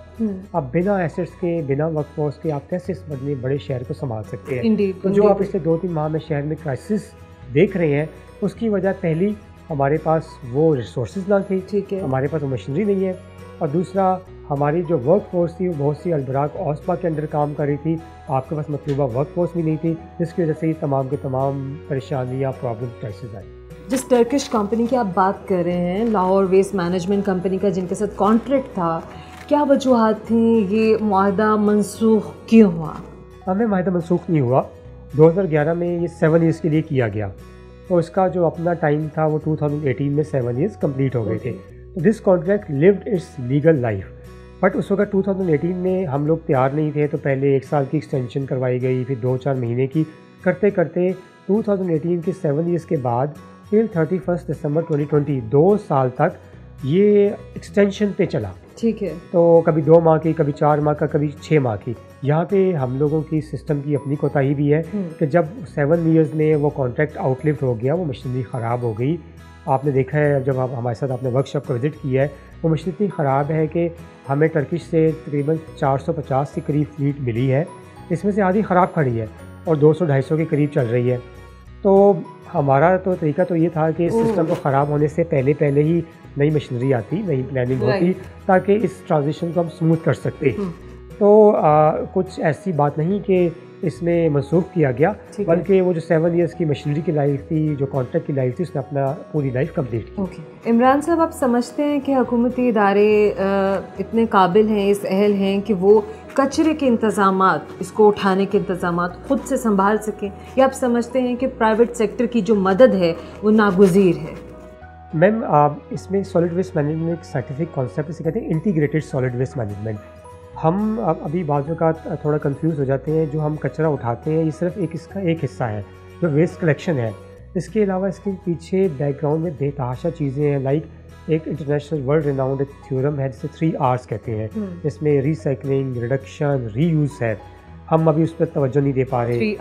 अब बिना एसेट्स के, बिना वर्कफोर्स के आप कैसे इस बड़े शहर को संभाल सकते हैं? Indeed, तो जो indeed. आप पिछले 2-3 माह में शहर में क्राइसिस देख रहे हैं, उसकी वजह पहली हमारे पास वो रिसोर्सेज ना थी, ठीक है। हमारे पास वो मशीनरी नहीं है, और दूसरा हमारी जो वर्क फोर्स थी वो बहुत सी अलबराक औसपा के अंडर काम कर रही थी, आपके पास मतलूबा वर्क फोर्स भी नहीं थी, जिसकी वजह से ये तमाम के तमाम परेशानियाँ, प्रॉब्लम, क्राइसिस आई। जिस टर्किश कंपनी की आप बात कर रहे हैं, लाहौर वेस्ट मैनेजमेंट कंपनी का, जिनके साथ कॉन्ट्रैक्ट था, क्या वजूहत थी ये मुआहदा मनसूख क्यों हुआ? हमें मुआहदा मनसूख नहीं हुआ। 2011 में ये 7 ईयर्स के लिए किया गया, तो इसका जो अपना टाइम था वो 2018 में 7 ईयर्स कंप्लीट हो गए थे। तो this contract lived it's legal life, but उस वक्त 2018 में हम लोग तैयार नहीं थे, तो पहले 1 साल की एक्सटेंशन करवाई गई, फिर 2-4 महीने की, करते करते 2018 के 7 ईयर्स के बाद फिर 31 दिसंबर 2020 2 साल तक ये एक्सटेंशन पे चला। ठीक है। तो कभी 2 माह की, कभी 4 माह का, कभी 6 माह की। यहाँ पे हम लोगों की सिस्टम की अपनी कोताही भी है कि जब 7 ईयर्स में वो कॉन्ट्रैक्ट आउटलिव हो गया, वो मशीनरी ख़राब हो गई। आपने देखा है जब आप हमारे साथ आपने वर्कशॉप का विज़िट किया है, वो मशीन इतनी ख़राब है कि हमें टर्किश से तकरीबन 450 के करीब फ्लीट मिली है, इसमें से आधी ख़राब खड़ी है और 200-250 के करीब चल रही है। तो हमारा तो तरीका तो ये था कि सिस्टम को ख़राब होने से पहले ही नई मशीनरी आती, नई प्लानिंग होती, ताकि इस ट्रांजिशन को हम स्मूथ कर सकते। तो कुछ ऐसी बात नहीं कि इसमें मनसूख किया गया, बल्कि वो जो 7 ईयर्स की मशीनरी की लाइफ थी, जो कॉन्ट्रैक्ट की लाइफ थी, उसने अपना पूरी लाइफ कंप्लीट की। ओके। इमरान साहब, आप समझते हैं कि हुकूमती इदारे इतने काबिल हैं, इस अहल हैं कि वो कचरे के इंतज़ामात, इसको उठाने के इंतज़ामात खुद से संभाल सकें, या आप समझते हैं कि प्राइवेट सेक्टर की जो मदद है वो नागुज़ीर है? मैम, इसमें सॉलिड वेस्ट मैनेजमेंट एक साइंटिफिक कॉन्सेप्ट इसे कहते हैं इंटीग्रेटेड सॉलिड वेस्ट मैनेजमेंट। हम अभी बाज़ औक़ात थोड़ा कंफ्यूज हो जाते हैं। जो हम कचरा उठाते हैं ये सिर्फ इसका एक हिस्सा है जो वेस्ट कलेक्शन है। इसके अलावा इसके पीछे बैकग्राउंड में बेतहाशा चीज़ें हैं। लाइक एक इंटरनेशनल वर्ल्ड रिनाउंड एक थ्योरम है जिसे 3 Rs कहते हैं, जिसमें रिसाइकलिंग, रिडक्शन, रीयूज़ है। हम अभी उस पर तवज्जो नहीं दे पा रहे।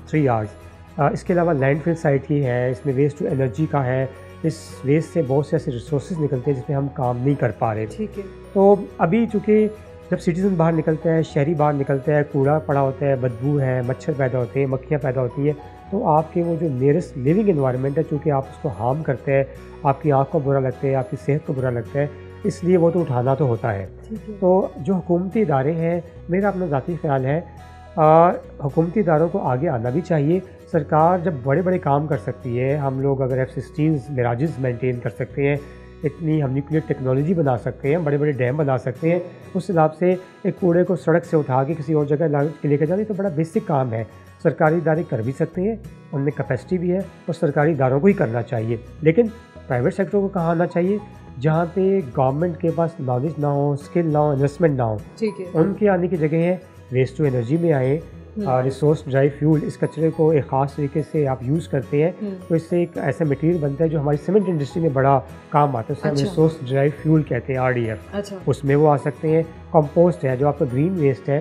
3 Rs। इसके अलावा लैंडफिल साइट की है, इसमें वेस्ट टू एनर्जी का है। इस वेस्ट से बहुत से ऐसे रिसोर्सेज निकलते हैं जिसमें हम काम नहीं कर पा रहे। ठीक है। तो अभी चूँकि जब सिटीज़न बाहर निकलता है, शहरी बाहर निकलता है, कूड़ा पड़ा होता है, बदबू है, मच्छर पैदा होते हैं, मक्खियाँ पैदा होती हैं, तो आपके वो जो नियरेस्ट लिविंग एनवायरनमेंट है, चूँकि आप उसको हार्म करते हैं, आपकी आँख को बुरा लगता है, आपकी सेहत को बुरा लगता है, इसलिए वो तो उठाना तो होता है। तो जो हुकूमती इदारे हैं, मेरा अपना ज़ाती ख्याल है हुकूमती इदारों को आगे आना भी चाहिए। सरकार जब बड़े बड़े काम कर सकती है, हम लोग अगर F-16 मिराजेस मेंटेन कर सकते हैं, इतनी हम न्यूक्लियर टेक्नोलॉजी बना सकते हैं, बड़े बड़े डैम बना सकते हैं, उस हिसाब से एक कूड़े को सड़क से उठा के किसी और जगह लेकर जाना तो बड़ा बेसिक काम है। सरकारी इदारे कर भी सकते हैं, उनमें कैपेसिटी भी है, और सरकारी इदारों को ही करना चाहिए। लेकिन प्राइवेट सेक्टर को कहाँ आना चाहिए? जहाँ पे गवर्नमेंट के पास नॉलेज ना हो, स्किल ना हो, इन्वेस्टमेंट ना हो, ठीक है, उनके आने की जगह है वेस्ट टू एनर्जी में आए। रिसोर्स ड्राइव फ्यूल, इस कचरे को एक ख़ास तरीके से आप यूज़ करते हैं तो इससे एक ऐसा मटेरियल बनता है जो हमारी सीमेंट इंडस्ट्री में बड़ा काम आता है, उसे हम रिसोर्स ड्राइव फ्यूल कहते हैं, RDF। अच्छा। उसमें वो आ सकते हैं। कंपोस्ट है, जो आपका ग्रीन वेस्ट है,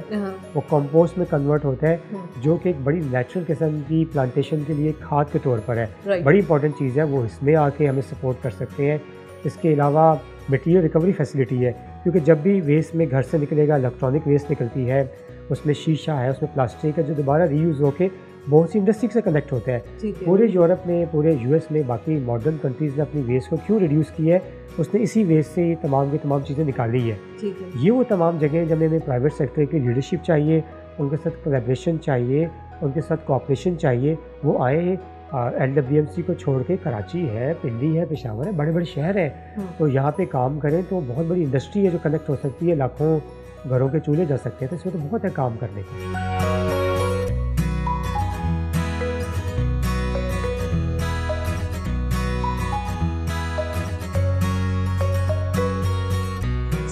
वो कंपोस्ट में कन्वर्ट होता है, जो कि एक बड़ी नेचुरल किस्म की प्लांटेशन के लिए खाद के तौर पर है। बड़ी इंपॉर्टेंट चीज़ है, वो इसमें आके हमें सपोर्ट कर सकते हैं। इसके अलावा मटीरियल रिकवरी फैसिलिटी है, क्योंकि जब भी वेस्ट में घर से निकलेगा, इलेक्ट्रॉनिक वेस्ट निकलती है, उसमें शीशा है, उसमें प्लास्टिक है, जो दोबारा रीयूज़ होके बहुत सी इंडस्ट्री से कनेक्ट होता है। पूरे यूरोप में, पूरे US में, बाकी मॉडर्न कंट्रीज़ ने अपनी वेस्ट को क्यों रिड्यूस किया है? उसने इसी वेस्ट से ये तमाम की तमाम चीज़ें निकाली है। ये वो तमाम जगह जब हमें प्राइवेट सेक्टर की लीडरशिप चाहिए, उनके साथ कोलैबोरेशन चाहिए, उनके साथ कोऑपरेशन चाहिए, वो आए। LWMC को छोड़ के कराची है, पिंडी है, पेशावर है, बड़े बड़े शहर हैं, तो यहाँ पे काम करें तो बहुत बड़ी इंडस्ट्री है जो कनेक्ट हो सकती है, लाखों घरों के चूल्हे जा सकते हैं, तो इसमें तो बहुत है काम करने को।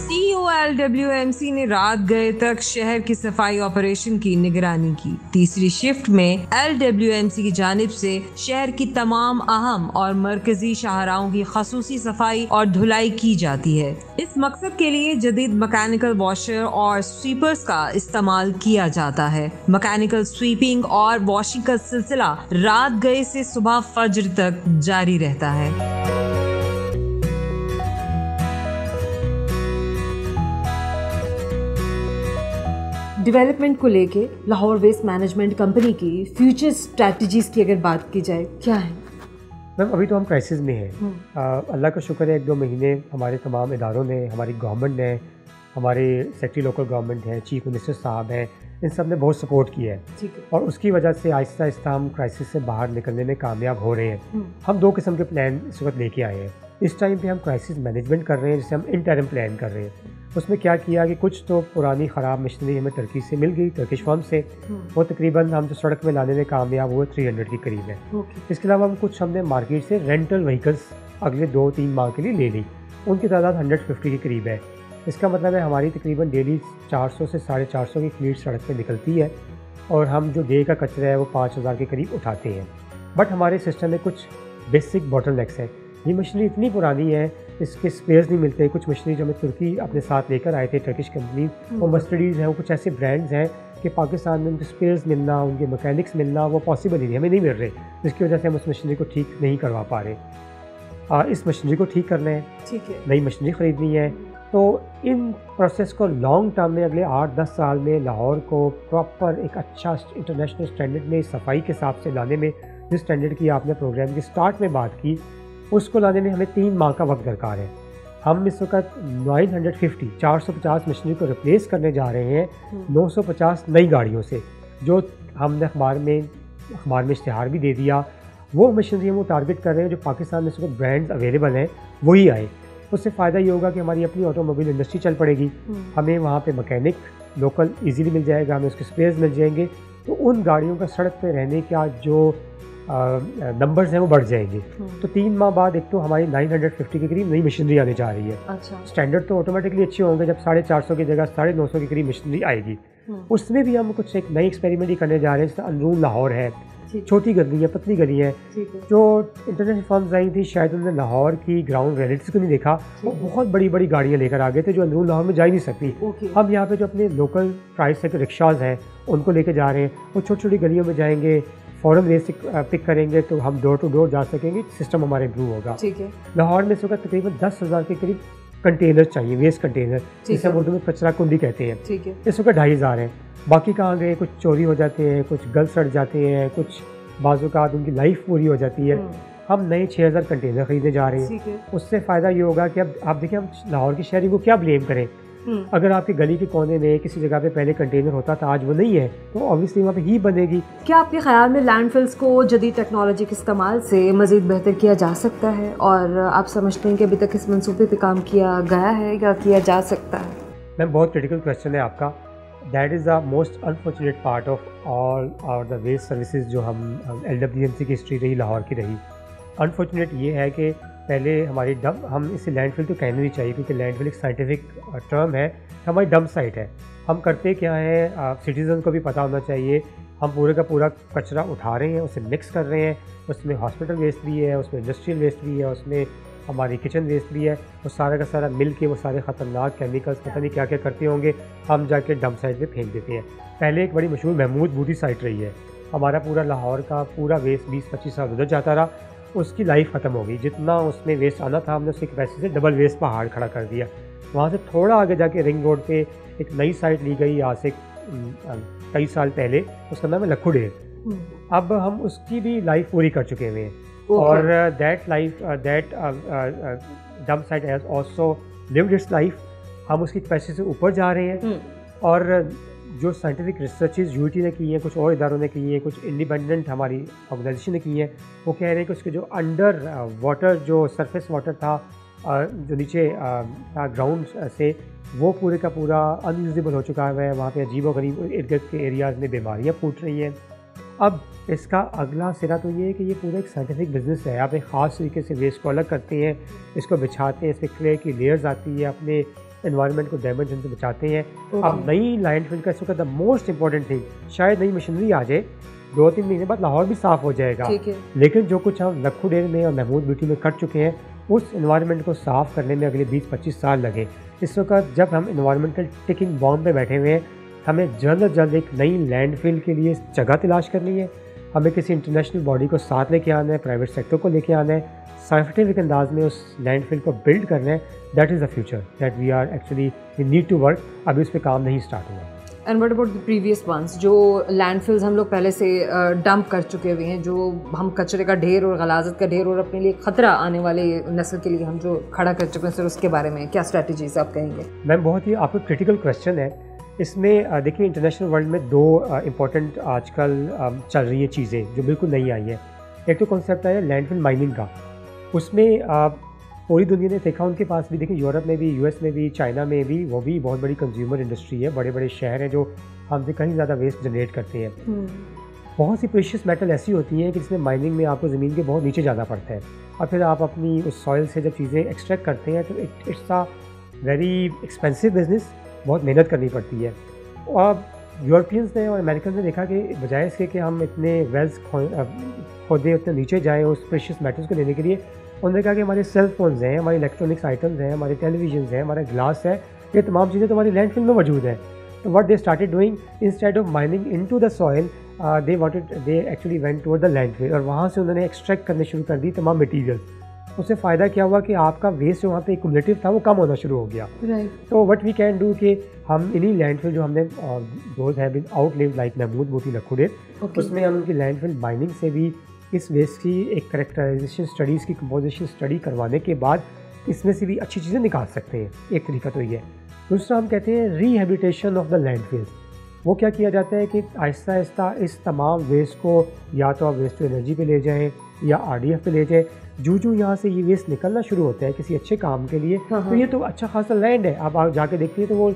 CEO LWMC ने रात गए तक शहर की सफाई ऑपरेशन की निगरानी की। तीसरी शिफ्ट में LWMC की जानिब से शहर की तमाम अहम और मरकजी शाहराहों की खसूसी सफाई और धुलाई की जाती है। इस मकसद के लिए जदीद मैकेनिकल वॉशर और स्वीपर्स का इस्तेमाल किया जाता है। मैकेनिकल स्वीपिंग और वॉशिंग का सिलसिला रात गए से सुबह फज्र तक जारी रहता है। डेवलपमेंट को लेके लाहौर वेस्ट मैनेजमेंट कंपनी की फ्यूचर स्ट्रैटेजीज़ की अगर बात की जाए, क्या है? मैम अभी तो हम क्राइसिस में हैं। अल्लाह का शुक्र है 1-2 महीने हमारे तमाम इदारों ने, हमारी गवर्नमेंट ने, हमारे सेक्रेटरी लोकल गवर्नमेंट हैं, चीफ मिनिस्टर साहब हैं, इन सब ने बहुत सपोर्ट किया है और उसकी वजह से आहिस्ता आहिस्ता हम क्राइसिस से बाहर निकलने में कामयाब हो रहे हैं। हम 2 किस्म के प्लान इस वक्त लेके आए हैं। इस टाइम पे हम क्राइसिस मैनेजमेंट कर रहे हैं, जिसे हम इंटरिम प्लान कर रहे हैं। उसमें क्या किया कि कुछ तो पुरानी ख़राब मशीनरी हमें टर्की से मिल गई, टर्किश फर्म से। वो तकरीबन हम जो सड़क में लाने में कामयाब हुए 300 के करीब है। इसके अलावा हम कुछ हमने मार्केट से रेंटल व्हीकल्स अगले 2-3 माह के लिए ले ली, उनकी तादाद 150 के करीब है। इसका मतलब है हमारी तकरीबन डेली 400 से 450 की फ्लीट सड़क पे निकलती है और हम जो डे का कचरा है वो 5000 के करीब उठाते हैं। बट हमारे सिस्टम में कुछ बेसिक बॉटलनेक्स हैं। ये मशीनरी इतनी पुरानी है, इसके स्पेयर्स नहीं मिलते। कुछ मशीनरी जो हमें तुर्की अपने साथ लेकर आए थे, टर्किश कंपनी, वो मर्सिडीज़ हैं, वो कुछ ऐसे ब्रांड्स हैं कि पाकिस्तान में उनके स्पेयर्स मिलना, उनके मैकेनिक्स मिलना वो पॉसिबल ही नहीं, हमें नहीं मिल रहे, जिसकी वजह से हम उस मशीनरी को ठीक नहीं करवा पा रहे। इस मशीनरी को ठीक करना है, ठीक है, नई मशीनरी ख़रीदनी है। तो इन प्रोसेस को लॉन्ग टर्म में अगले 8-10 साल में लाहौर को प्रॉपर एक अच्छा इंटरनेशनल स्टैंडर्ड में सफाई के हिसाब से लाने में, जिस स्टैंडर्ड की आपने प्रोग्राम की स्टार्ट में बात की, उसको लाने में हमें 3 माह का वक्त दरकार है। हम इस वक्त 450 मशीनरी को रिप्लेस करने जा रहे हैं 950 नई गाड़ियों से, जो हमने अखबार में इश्तिहार भी दे दिया। वो मशीनरी हम टारगेट कर रहे हैं जो पाकिस्तान में इस वक्त ब्रांड्स अवेलेबल हैं वही आए। उससे फ़ायदा ये होगा कि हमारी अपनी ऑटोमोबाइल इंडस्ट्री चल पड़ेगी, हमें वहाँ पे मैकेनिक लोकल इजीली मिल जाएगा, हमें उसके स्पेयर्स मिल जाएंगे। तो उन गाड़ियों का सड़क पे रहने का जो नंबर्स हैं वो बढ़ जाएंगे। तो 3 माह बाद एक तो हमारी 950 के करीब नई मशीनरी आने जा रही है। अच्छा। स्टैंडर्ड तो ऑटोमेटिकली अच्छे होंगे जब 450 की जगह 950 के करीब मशीनरी आएगी। उसमें भी हम कुछ एक नई एक्सपेरिमेंट ही करने जा रहे हैं। जैसे अंदरून लाहौर है, छोटी गली है, पतली गली है, जो इंटरनेशनल फर्म्स आई थी शायद उन्होंने लाहौर की ग्राउंड रियलिटीज़ को नहीं देखा, वो बहुत बड़ी बड़ी गाड़ियाँ लेकर आ गए थे जो अंदरून लाहौर में जा ही नहीं सकती। हम यहाँ पे जो अपने लोकल ट्राइसाइकिल रिक्शाज हैं उनको लेके जा रहे हैं, वो छोटी छोटी गलियों में जाएंगे, फ़ौरन वेस्ट पिक करेंगे तो हम डोर टू डोर जा सकेंगे, सिस्टम हमारा इम्प्रूव होगा। लाहौर में इस वक्त तकरीबन 10,000 के करीब कंटेनर चाहिए, वेस्ट कंटेनर, जिसे हम उर्दू में कचरा कुंडी कहते हैं। इस वक्त 2,500 हैं। बाकी कहाँ गए? कुछ चोरी हो जाते हैं, कुछ गल सड़ जाते हैं, कुछ बाज़-औक़ात उनकी लाइफ पूरी हो जाती है। हम नए 6,000 कंटेनर ख़रीदने जा रहे हैं। उससे फ़ायदा ये होगा कि अब आप देखिए, हम लाहौर की शहरी को क्या ब्लेम करें। अगर आपकी गली के कोने में किसी जगह पे पहले कंटेनर होता था, आज वो नहीं है, तो ऑब्वियसली वहाँ पे ही बनेगी। क्या आपके ख्याल में लैंडफिल्स को जदीद टेक्नोलॉजी के इस्तेमाल से मज़ीद बेहतर किया जा सकता है, और आप समझते हैं कि अभी तक इस मंसूबे पे काम किया गया है या किया जा सकता है? मैम बहुत क्रिटिकल क्वेश्चन है आपका। That is the most unfortunate part of all और द वेस्ट सर्विसेज जो हम LWMC की हिस्ट्री रही, लाहौर की रही। अनफॉर्चुनेट ये है कि पहले हमारी डंप, हम इसे लैंडफिल तो कहना नहीं चाहिए क्योंकि लैंडफिल एक साइंटिफिक टर्म है, हमारी डंप साइट है। हम करते क्या है, सिटीज़न को भी पता होना चाहिए, हम पूरे का पूरा कचरा उठा रहे हैं, उसे मिक्स कर रहे हैं, उसमें हॉस्पिटल वेस्ट भी है, उसमें इंडस्ट्रियल वेस्ट भी है, उसमें हमारी किचन वेस्ट भी है। वो सारा का सारा मिल के वो सारे ख़तरनाक केमिकल्स पता नहीं क्या क्या करते होंगे, हम जाके डंप साइट पे फेंक देते हैं। पहले एक बड़ी मशहूर महमूद बूटी साइट रही है, हमारा पूरा लाहौर का पूरा वेस्ट 20-25 साल उधर जाता रहा, उसकी लाइफ ख़त्म हो गई। जितना उसमें वेस्ट आना था हमने उसकी कैपेसिटी से डबल वेस्ट पहाड़ खड़ा कर दिया। वहाँ से थोड़ा आगे जाके रिंग रोड पे एक नई साइट ली गई आज से कई साल पहले, उसका नाम है लखू ढेर। अब हम उसकी भी लाइफ पूरी कर चुके हुए हैं और that dump site has also lived it's life. हम उसकी कैपेसिटी से ऊपर जा रहे हैं और जो साइंटिफिक रिसर्चेज यूटी ने की हैं, कुछ और इदारों ने की हैं, कुछ इंडिपेंडेंट हमारी ऑर्गेनाइजेशन ने की हैं, वो कह रहे हैं कि उसके जो अंडर वाटर, जो सरफेस वाटर था, जो नीचे था ग्राउंड से, वो पूरे का पूरा अनयूजेबल हो चुका है। वहाँ पे अजीबोगरीब इर्द गिर्द के एरियाज़ में बीमारियाँ फूट रही हैं। अब इसका अगला सिरा तो ये है कि ये पूरा एक साइंटिफिक बिजनेस है। आप एक ख़ास तरीके से वेस्ट को अलग करते हैं, इसको बिछाते हैं, इस पर क्ले की लेयर्स आती है, अपने एनवायरनमेंट को डैमेज से बचाते हैं। अब नई लैंडफिल का इस वक्त द मोस्ट इंपॉर्टेंट थिंग, शायद नई मशीनरी आ जाए, 2-3 महीने बाद लाहौर भी साफ़ हो जाएगा, लेकिन जो कुछ हम लखू डेर में और महमूद ब्यूटी में कर चुके हैं उस इन्वायरमेंट को साफ़ करने में अगले 20-25 साल लगे। इस वक्त जब हम इन्वायरमेंटल टिकिंग बॉम्ब पे बैठे हुए हैं, हमें जल्द अज जल्द एक नई लैंडफिल के लिए जगह तलाश करनी है, हमें किसी इंटरनेशनल बॉडी को साथ लेके आना है, प्राइवेट सेक्टर को लेके आना है, साइंटिफिक अंदाज में उस लैंडफिल को बिल्ड करना है। That is the future that we are actually we need to work. अभी उस पर काम नहीं स्टार्ट हुआ। And what about the previous ones, जो लैंडफिल्स हम लोग पहले से डंप कर चुके हुए हैं, जो हम कचरे का ढेर और गलाजत का ढेर और अपने लिए ख़तरा आने वाले नस्ल के लिए हम जो खड़ा कर चुके हैं, सर उसके बारे में क्या स्ट्रैटेजीज आप कहेंगे? मैम बहुत ही आपको क्रिटिकल क्वेश्चन है। इसमें देखिए इंटरनेशनल वर्ल्ड में 2 इम्पॉर्टेंट आजकल चल रही हैं चीज़ें जो बिल्कुल नई आई हैं। एक तो कॉन्सेप्ट आया लैंडफिल माइनिंग का, उसमें पूरी दुनिया ने देखा, उनके पास भी देखिए यूरोप में भी, यूएस में भी, चाइना में भी, वो भी बहुत बड़ी कंज्यूमर इंडस्ट्री है, बड़े बड़े शहर हैं जो हमसे कहीं ज़्यादा वेस्ट जनरेट करते हैं। बहुत सी प्रेशियस मेटल ऐसी होती हैं कि जिसमें माइनिंग में आपको ज़मीन के बहुत नीचे जाना पड़ता है, और फिर आप अपनी उस सॉइल से जब चीज़ें एक्सट्रैक्ट करते हैं तो it's a very expensive business, बहुत मेहनत करनी पड़ती है। और यूरोपियंस ने और अमेरिकन ने देखा कि बजाय इसके कि हम इतने वेल्स खोदे उतने नीचे जाएँ उस प्रेशियस मेटल्स को लेने के लिए, उन्होंने कहा कि हमारे सेल फोन्स हैं, हमारे इलेक्ट्रॉनिक्स आइटम्स हैं, हमारे टेलीविजन हैं, हमारा ग्लास है, ये तमाम चीज़ें तो हमारी लैंडफिल में मौजूद हैं। तो what they started doing, instead of mining into the soil, they actually went toward the landfill, और वहाँ से उन्होंने एक्सट्रैक्ट करने शुरू कर दी तमाम मटीरियल्स। उससे फ़ायदा क्या हुआ कि आपका वेस्ट जो वहाँ पे क्युमुलेटिव था वो कम होना शुरू हो गया। तो व्हाट वी कैन डू कि हम इन्हीं लैंडफिल जो हमने those have been outlived like Mehmood Booti Lakhodair, उसमें हम उनकी लैंडफिल माइनिंग से भी इस वेस्ट की एक करेक्टराइजेशन स्टडीज़ की कंपोजिशन स्टडी करवाने के बाद इसमें से भी अच्छी चीज़ें निकाल सकते हैं। एक तरीका तो ये है। दूसरा हम कहते हैं रिहेबिलिटेशन ऑफ द लैंडफिल। वो क्या किया जाता है कि आहिस्ता आहिस्ता इस तमाम वेस्ट को या तो आप वेस्ट टू एनर्जी पे ले जाएं या RDF पे ले जाएं। जो यहाँ से ये वेस्ट निकलना शुरू होता है किसी अच्छे काम के लिए, तो ये तो अच्छा खासा लैंड है। आप जाके देखिए तो वो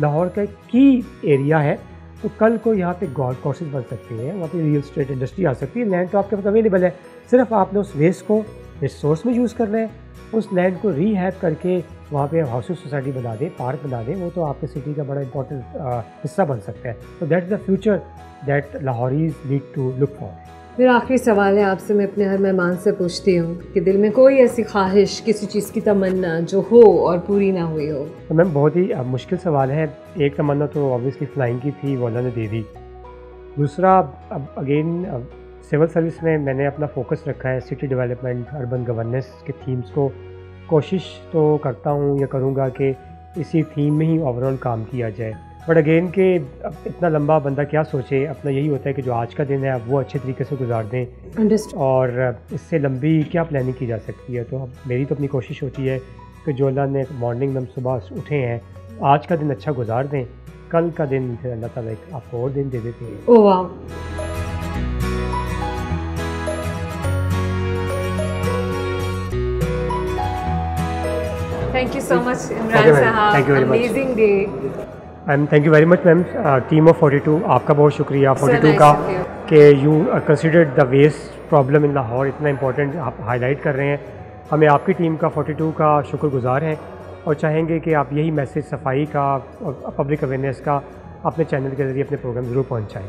लाहौर का की एरिया है, तो कल को यहाँ पे गोल्फ कोर्सेज बन सकते हैं, वहाँ पे रियल स्टेट इंडस्ट्री आ सकती है। लैंड तो आपके पास अवेलेबल है, सिर्फ आपने उस वेस्ट को रिसोर्स में यूज़ करना है। उस लैंड को रीहैब करके वहाँ पे हाउसिंग सोसाइटी बना दें, पार्क बना दें, वो तो आपके सिटी का बड़ा इंपॉर्टेंट हिस्सा बन सकता है। तो that is the future that Lahoris need to look for. मेरा आखिरी सवाल है आपसे, मैं अपने हर मेहमान से पूछती हूँ कि दिल में कोई ऐसी ख्वाहिश, किसी चीज़ की तमन्ना जो हो और पूरी ना हुई हो? तो मैम बहुत ही मुश्किल सवाल है। एक तमन्ना तो ऑब्वियसली फ्लाइंग की थी, वो अल्लाह ने दे दी। दूसरा अब अगेन सिविल सर्विस में मैंने अपना फोकस रखा है सिटी डेवलपमेंट, अर्बन गवर्नेंस के थीम्स को। कोशिश तो करता हूँ या करूँगा कि इसी थीम में ही ओवरऑल काम किया जाए। बट अगेन के इतना लंबा बंदा क्या सोचे, अपना यही होता है कि जो आज का दिन है आप वो अच्छे तरीके से गुजार दें, और इससे लंबी क्या प्लानिंग की जा सकती है। तो मेरी तो अपनी कोशिश होती है कि जो अल्लाह ने मॉर्निंग में हम सुबह उठे हैं, आज का दिन अच्छा गुजार दें, कल का दिन फिर अल्लाह ताला आपको और दिन दे देते हैं। ओह वाह, thank you so much Imran साहब, amazing day. And thank you very much ma'am. Team of 42 आपका बहुत शुक्रिया 42 का कि you considered the waste problem in Lahore, इतना इंपॉर्टेंट आप हाईलाइट कर रहे हैं। हमें आपकी टीम का 42 का शुक्रगुजार हैं और चाहेंगे कि आप यही मैसेज सफाई का और पब्लिक अवेयरनेस का अपने चैनल के जरिए अपने प्रोग्राम ज़रूर पहुँचाएँ।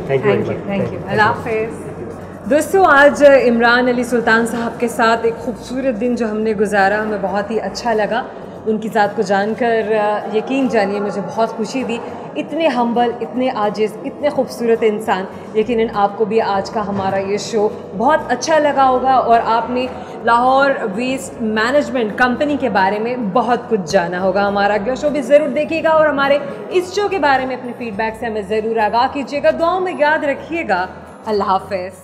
Thank you. अल्लाह हाफ़िज़। दोस्तों, आज इमरान अली सुल्तान साहब के साथ एक खूबसूरत दिन जो हमने गुजारा, हमें बहुत ही अच्छा लगा। उनकी ज़ात को जानकर यकीन जानिए मुझे बहुत खुशी हुई। इतने हम्बल, इतने आजिज़, इतने खूबसूरत इंसान। यकीनन आपको भी आज का हमारा ये शो बहुत अच्छा लगा होगा और आपने लाहौर वेस्ट मैनेजमेंट कंपनी के बारे में बहुत कुछ जाना होगा। हमारा अगला शो भी ज़रूर देखिएगा और हमारे इस शो के बारे में अपने फीडबैक से हमें ज़रूर आगाह कीजिएगा। दुआओं में याद रखिएगा। अल्लाह हाफ़िज़।